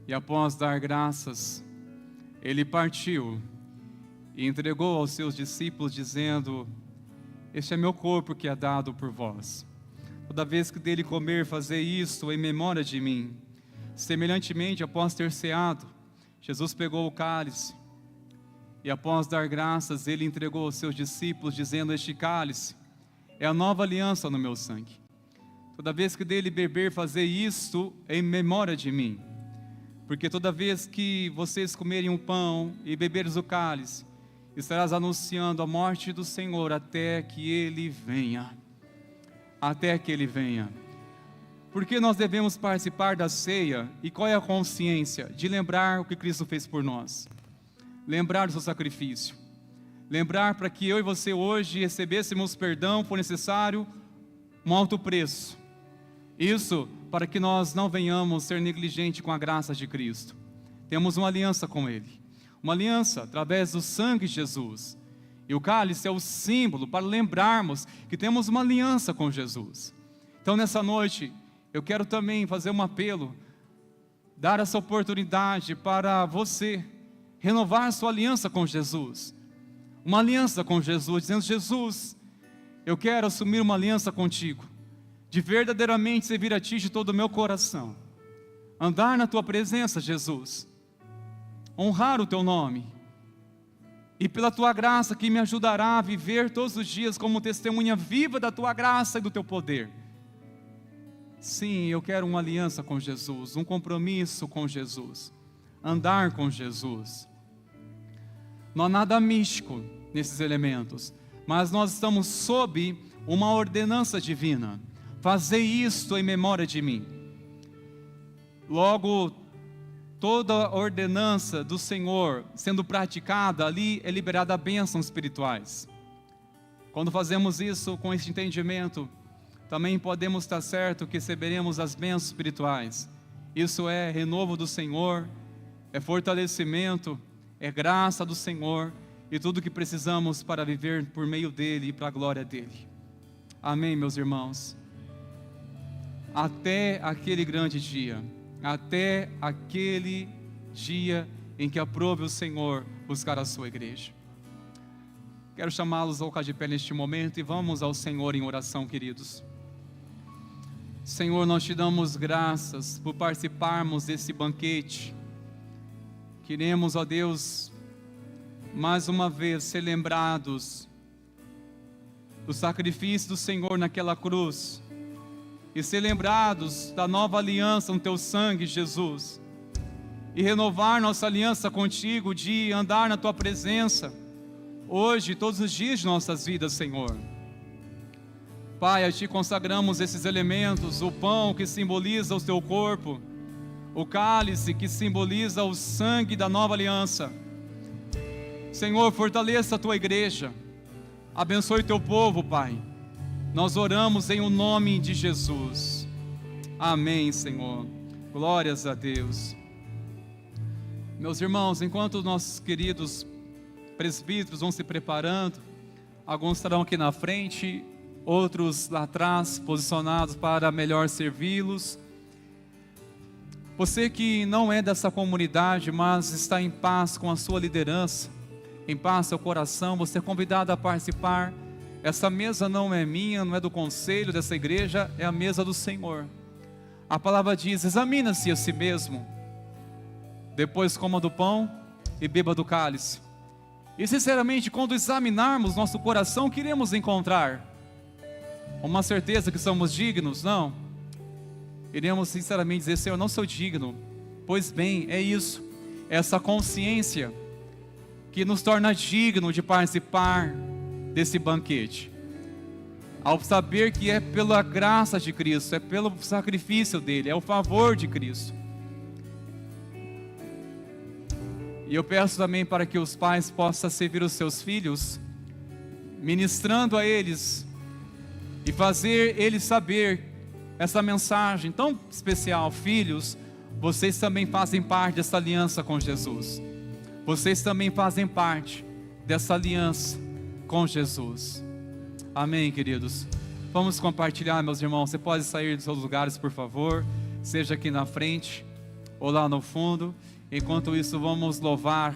e, após dar graças, Ele partiu e entregou aos seus discípulos, dizendo: este é meu corpo que é dado por vós. Toda vez que dele comer, fazer isto em memória de mim. Semelhantemente, após ter ceado, Jesus pegou o cálice e, após dar graças, Ele entregou aos seus discípulos, dizendo: este cálice é a nova aliança no meu sangue. Toda vez que dele beber, fazer isto em memória de mim. Porque toda vez que vocês comerem o pão e beberes o cálice, estarás anunciando a morte do Senhor até que Ele venha. Até que Ele venha. Porque nós devemos participar da ceia, e qual é a consciência? De lembrar o que Cristo fez por nós. Lembrar do seu sacrifício. Lembrar para que eu e você hoje recebêssemos perdão, for necessário um alto preço. Isso para que nós não venhamos ser negligentes com a graça de Cristo. Temos uma aliança com Ele. Uma aliança através do sangue de Jesus. E o cálice é o símbolo para lembrarmos que temos uma aliança com Jesus. Então nessa noite, eu quero também fazer um apelo, dar essa oportunidade para você renovar sua aliança com Jesus. Uma aliança com Jesus, dizendo: Jesus, eu quero assumir uma aliança contigo, de verdadeiramente servir a Ti de todo o meu coração. andar na tua presença, Jesus, honrar o teu nome, e pela tua graça que me ajudará a viver todos os dias como testemunha viva da tua graça e do teu poder. Sim, eu quero uma aliança com Jesus, um compromisso com Jesus, andar com Jesus. Não há nada místico nesses elementos, mas nós estamos sob uma ordenança divina. Fazei isto em memória de mim. Logo, toda a ordenança do Senhor sendo praticada, ali é liberada bênçãos espirituais. Quando fazemos isso com este entendimento, também podemos estar certo que receberemos as bênçãos espirituais. Isso é renovo do Senhor, é fortalecimento, é graça do Senhor e tudo o que precisamos para viver por meio dEle e para a glória dEle. Amém, meus irmãos? Até aquele grande dia, até aquele dia em que aprove o Senhor buscar a sua igreja. Quero chamá-los ao colocar de pé neste momento e vamos ao Senhor em oração, queridos. Senhor, nós te damos graças por participarmos desse banquete. Queremos, ó Deus, mais uma vez ser lembrados do sacrifício do Senhor naquela cruz e ser lembrados da nova aliança no teu sangue, Jesus, e renovar nossa aliança contigo de andar na tua presença hoje, todos os dias de nossas vidas, Senhor. Pai, a ti consagramos esses elementos, o pão que simboliza o teu corpo, o cálice que simboliza o sangue da nova aliança. Senhor, fortaleça a tua igreja, abençoe o teu povo, Pai. Nós oramos em o nome de Jesus. Amém, Senhor. Glórias a Deus. Meus irmãos, enquanto nossos queridos presbíteros vão se preparando, alguns estarão aqui na frente, outros lá atrás, posicionados para melhor servi-los. Você que não é dessa comunidade, mas está em paz com a sua liderança, em paz seu coração, você é convidado a participar. Essa mesa não é minha, não é do conselho dessa igreja, é a mesa do Senhor. A palavra diz: examina-se a si mesmo, depois coma do pão e beba do cálice. E sinceramente, quando examinarmos nosso coração, o que iremos encontrar? Uma certeza que somos dignos? Não. Iremos sinceramente dizer: Senhor, não sou digno. Pois bem, é isso, essa consciência que nos torna digno de participar desse banquete, ao saber que é pela graça de Cristo, é pelo sacrifício dele, é o favor de Cristo. E eu peço também para que os pais possam servir os seus filhos, ministrando a eles e fazer eles saber essa mensagem tão especial. Filhos, vocês também fazem parte dessa aliança com Jesus. Vocês também fazem parte dessa aliança com Jesus. Amém, queridos? Vamos compartilhar, meus irmãos. Você pode sair dos seus lugares, por favor, seja aqui na frente ou lá no fundo. Enquanto isso, vamos louvar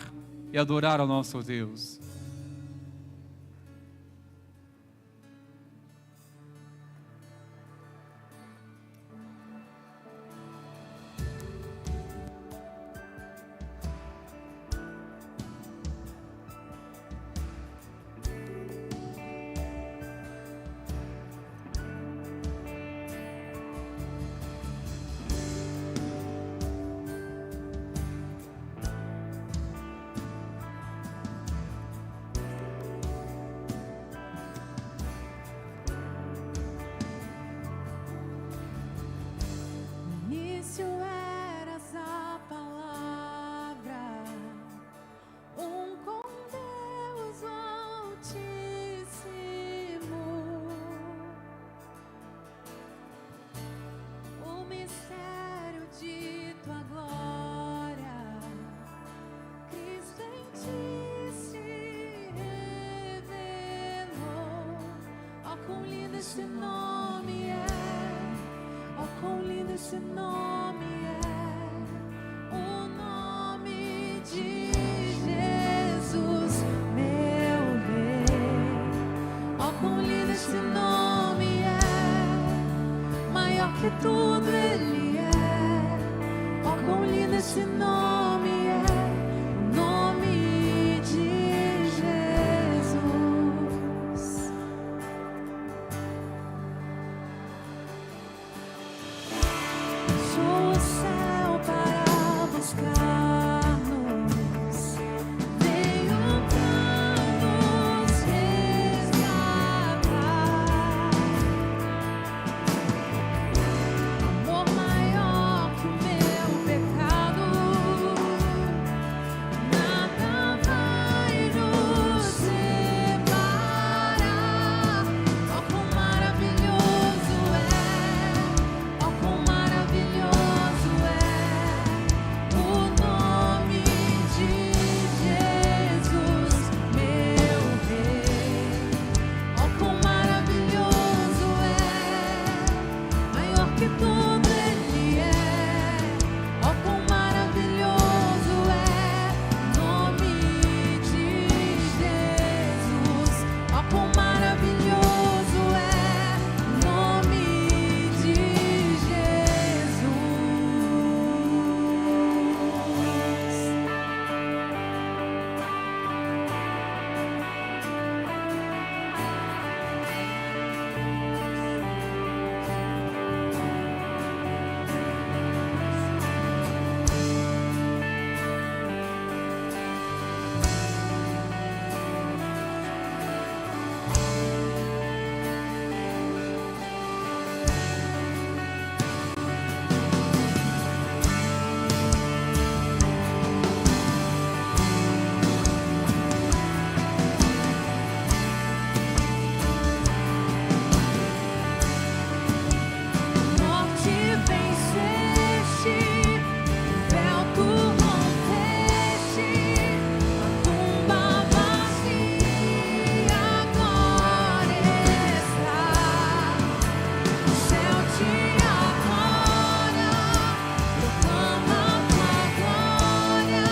e adorar ao nosso Deus. Esse nome é, oh, quão lindo esse nome é, o nome de Jesus, meu Rei. Oh, quão lindo esse nome é, maior que tudo Ele é, quão lindo esse nome é, o nome de Jesus. Deixou o céu para buscar-nos, veio para nos resgatar. Amor maior que o meu pecado, nada vai nos separar. Ó, quão maravilhoso é, ó, quão maravilhoso é o nome de Jesus, meu Rei. Ó, quão maravilhoso é, maior que tudo Ele é. Ó, quão maravilhoso é o nome de Jesus. Ó, quão maravilhoso é o nome de Jesus. Morte venceste, véu tu rompeste, a tumba vazia agora está. O céu te adora, proclama tua glória,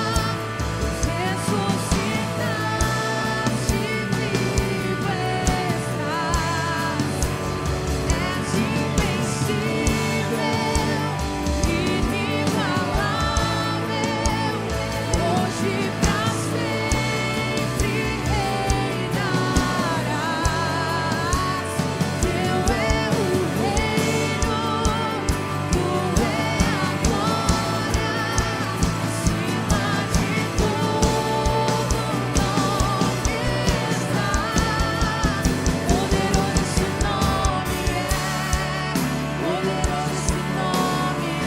pois ressuscitaste, vivo estás. És invencível, inigualável, hoje pra sempre reinarás. Teu é o reino, tu é a glória, acima de tudo nome está. Poderoso esse nome é, poderoso esse nome é,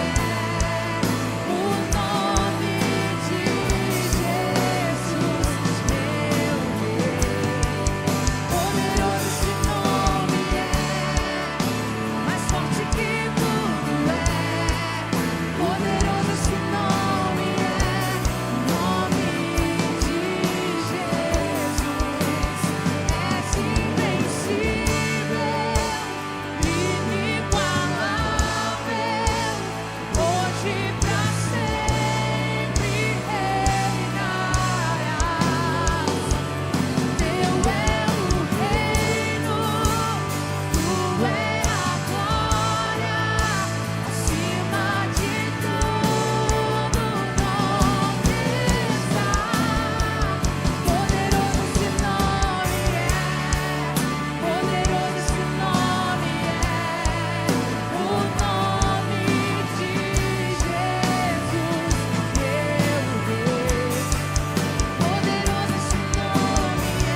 o nome de Jesus, meu Rei. Poderoso esse nome é, mais forte que tudo é. Poderoso esse nome é, o nome de Jesus. És invencível, inigualável, hoje pra sempre reinarás. Teu é o reino, tu é a glória, acima de tudo nome está. Poderoso esse nome é, poderoso esse nome é, o nome de Jesus, meu Rei. Poderoso esse nome é,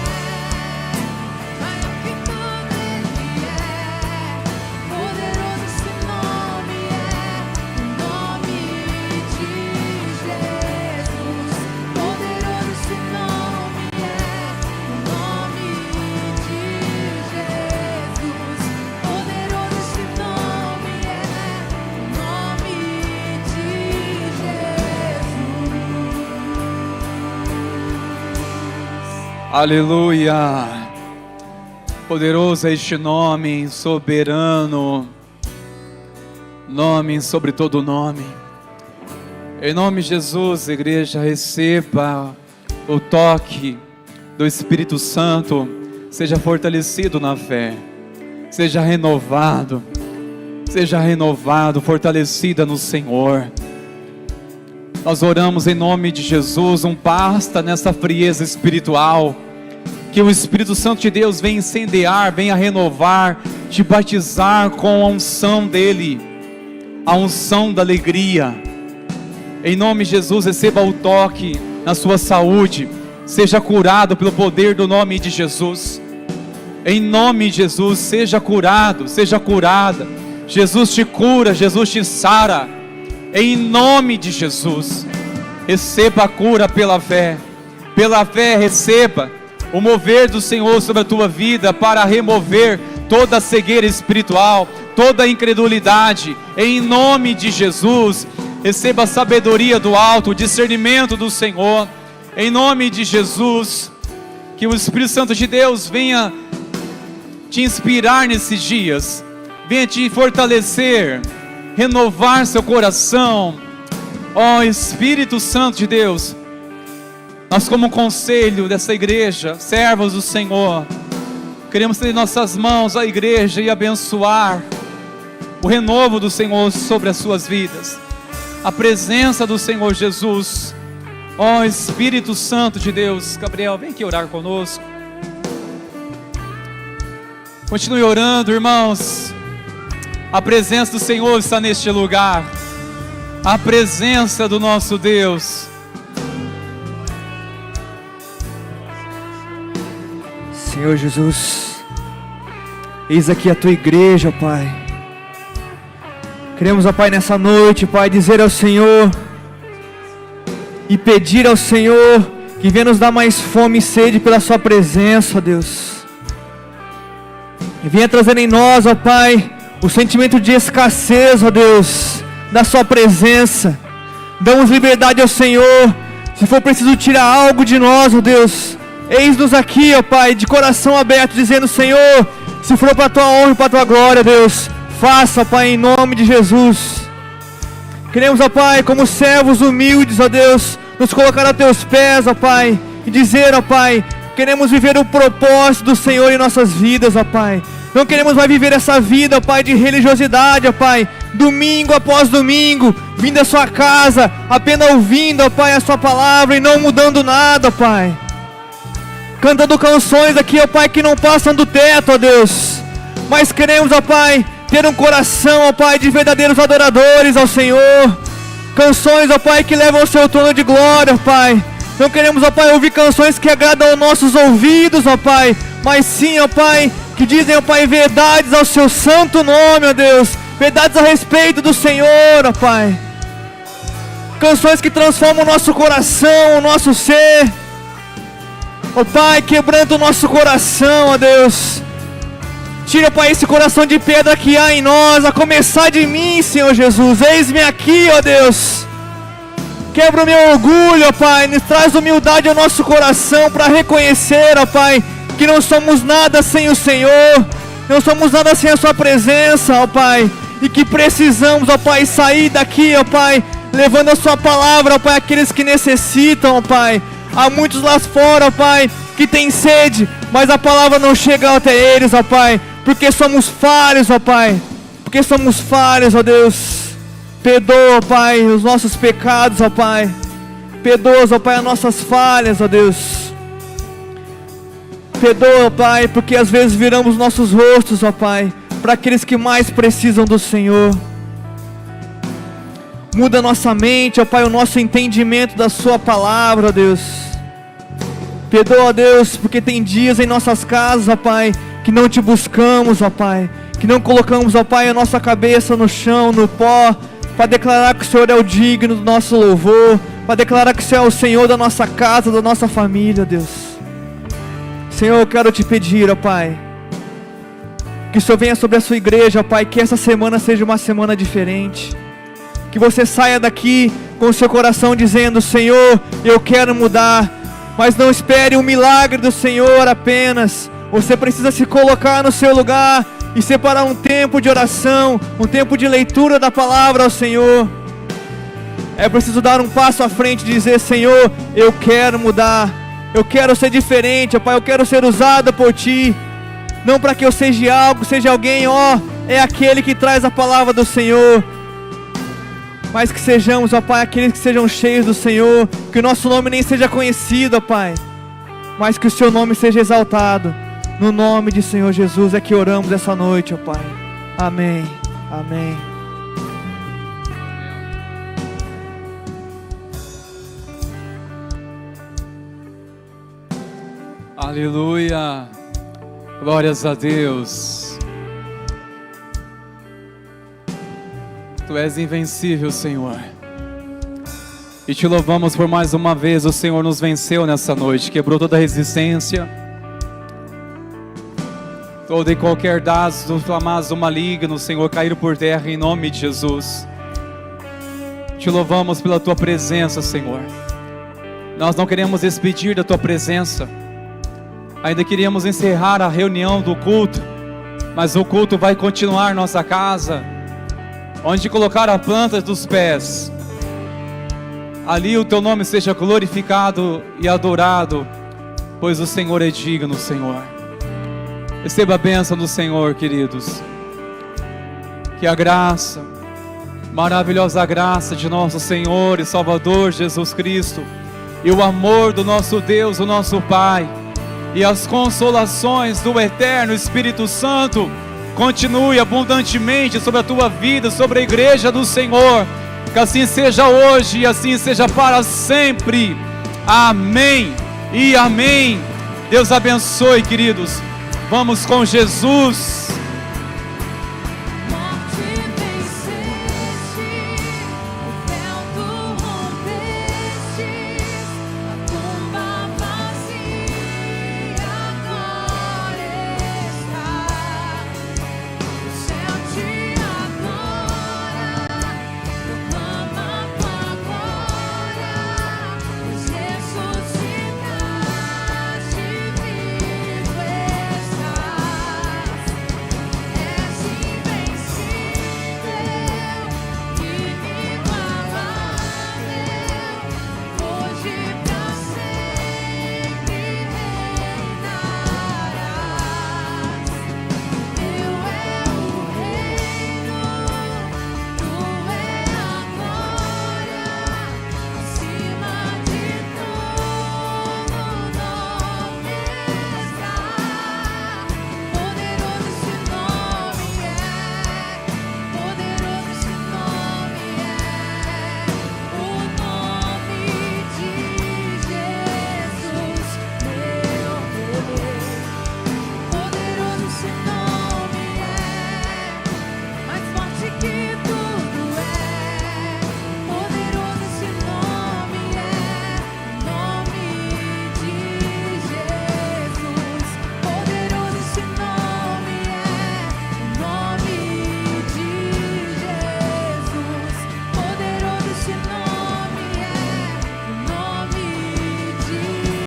maior que tudo Ele é. Poderoso esse nome é, o nome de Jesus. Poderoso esse nome é, o nome de Jesus. Poderoso esse nome é, o nome de Jesus. Aleluia! Poderoso é este nome, soberano, nome sobre todo nome. Em nome de Jesus, igreja, receba o toque do Espírito Santo, seja fortalecido na fé, seja renovado, fortalecida no Senhor. Nós oramos em nome de Jesus, basta nessa frieza espiritual, que o Espírito Santo de Deus venha incendiar, venha renovar, te batizar com a unção dEle, a unção da alegria. Em nome de Jesus, receba o toque na sua saúde, seja curado pelo poder do nome de Jesus. Em nome de Jesus, seja curado, seja curada. Jesus te cura, Jesus te sara. Em nome de Jesus, receba a cura pela fé. Pela fé receba o mover do Senhor sobre a tua vida, para remover toda a cegueira espiritual, toda a incredulidade. Em nome de Jesus, receba a sabedoria do alto, o discernimento do Senhor. Em nome de Jesus, que o Espírito Santo de Deus venha te inspirar nesses dias, venha te fortalecer, renovar seu coração. Ó Espírito Santo de Deus, nós, como conselho dessa igreja, servos do Senhor, queremos ter em nossas mãos a igreja e abençoar o renovo do Senhor sobre as suas vidas, a presença do Senhor Jesus. Ó Espírito Santo de Deus. Gabriel, vem aqui orar conosco. Continue orando, irmãos. A presença do Senhor está neste lugar. A presença do nosso Deus. Senhor Jesus, eis aqui a tua igreja, ó Pai. Queremos, ó Pai, nessa noite, Pai, dizer ao Senhor e pedir ao Senhor que venha nos dar mais fome e sede pela sua presença, ó Deus. E venha trazendo em nós, ó Pai, o sentimento de escassez, ó Deus, da sua presença. Damos liberdade ao Senhor. Se for preciso tirar algo de nós, ó Deus, eis-nos aqui, ó Pai, de coração aberto, dizendo: Senhor, se for para a tua honra e para a tua glória, Deus, faça, ó Pai, em nome de Jesus. Queremos, ó Pai, como servos humildes, ó Deus, nos colocar a teus pés, ó Pai, e dizer, ó Pai, queremos viver o propósito do Senhor em nossas vidas, ó Pai. Não queremos mais viver essa vida, ó Pai, de religiosidade, ó Pai, domingo após domingo, vindo à sua casa, apenas ouvindo, ó Pai, a sua palavra e não mudando nada, ó Pai. Cantando canções aqui, ó Pai, que não passam do teto, ó Deus. Mas queremos, ó Pai, ter um coração, ó Pai, de verdadeiros adoradores ao Senhor. Canções, ó Pai, que levam ao seu trono de glória, ó Pai. Não queremos, ó Pai, ouvir canções que agradam aos nossos ouvidos, ó Pai, mas sim, ó Pai, que dizem, ó Pai, verdades ao seu santo nome, ó Deus. Verdades a respeito do Senhor, ó Pai. Canções que transformam o nosso coração, o nosso ser. Ó Pai, quebrando o nosso coração, ó Deus. Tira, Pai, esse coração de pedra que há em nós, a começar de mim, Senhor Jesus. Eis-me aqui, ó Deus. Quebra o meu orgulho, ó Pai. Nos traz humildade ao nosso coração para reconhecer, ó Pai, que não somos nada sem o Senhor. Não somos nada sem a sua presença, ó Pai. E que precisamos, ó Pai, sair daqui, ó Pai, levando a sua palavra, ó Pai, àqueles que necessitam, ó Pai. Há muitos lá fora, ó Pai, que têm sede, mas a palavra não chega até eles, ó Pai, porque somos falhos, ó Pai. Porque somos falhos, ó Deus. Perdoa, ó Pai, os nossos pecados, ó Pai. Perdoa, ó Pai, as nossas falhas, ó Deus. Perdoa, ó Pai, porque às vezes viramos nossos rostos, ó Pai, para aqueles que mais precisam do Senhor. Muda nossa mente, ó Pai, o nosso entendimento da sua palavra, ó Deus. Perdoa, ó Deus, porque tem dias em nossas casas, ó Pai, que não te buscamos, ó Pai, que não colocamos, ó Pai, a nossa cabeça no chão, no pó, para declarar que o Senhor é o digno do nosso louvor, para declarar que o Senhor é o Senhor da nossa casa, da nossa família, ó Deus. Senhor, eu quero te pedir, ó Pai, que o Senhor venha sobre a sua igreja, ó Pai, que essa semana seja uma semana diferente. Que você saia daqui com o seu coração dizendo: Senhor, eu quero mudar. Mas não espere um milagre do Senhor apenas. Você precisa se colocar no seu lugar e separar um tempo de oração, um tempo de leitura da palavra ao Senhor. É preciso dar um passo à frente e dizer: Senhor, eu quero mudar. Eu quero ser diferente, ó Pai, eu quero ser usado por Ti. Não para que eu seja algo, seja alguém, ó, é aquele que traz a palavra do Senhor. mas que sejamos, ó Pai, aqueles que sejam cheios do Senhor, que o nosso nome nem seja conhecido, ó Pai, mas que o Seu nome seja exaltado. No nome de Senhor Jesus é que oramos essa noite, ó Pai. Amém. Amém. Aleluia. Glórias a Deus. Tu és invencível, Senhor. E te louvamos por mais uma vez. O Senhor nos venceu nessa noite. Quebrou toda a resistência. Todo e qualquer dados do flamados do maligno, Senhor, caíram por terra em nome de Jesus. Te louvamos pela Tua presença, Senhor. Nós não queremos despedir da Tua presença. Ainda queríamos encerrar a reunião do culto, mas o culto vai continuar em nossa casa, onde colocar a planta dos pés. Ali o Teu nome seja glorificado e adorado, pois o Senhor é digno, Senhor. Receba a bênção do Senhor, queridos. Que a graça, maravilhosa graça de nosso Senhor e Salvador Jesus Cristo, e o amor do nosso Deus, o nosso Pai, e as consolações do eterno Espírito Santo continue abundantemente sobre a tua vida, sobre a igreja do Senhor. Que assim seja hoje e assim seja para sempre. Amém e amém. Deus abençoe, queridos. Vamos com Jesus.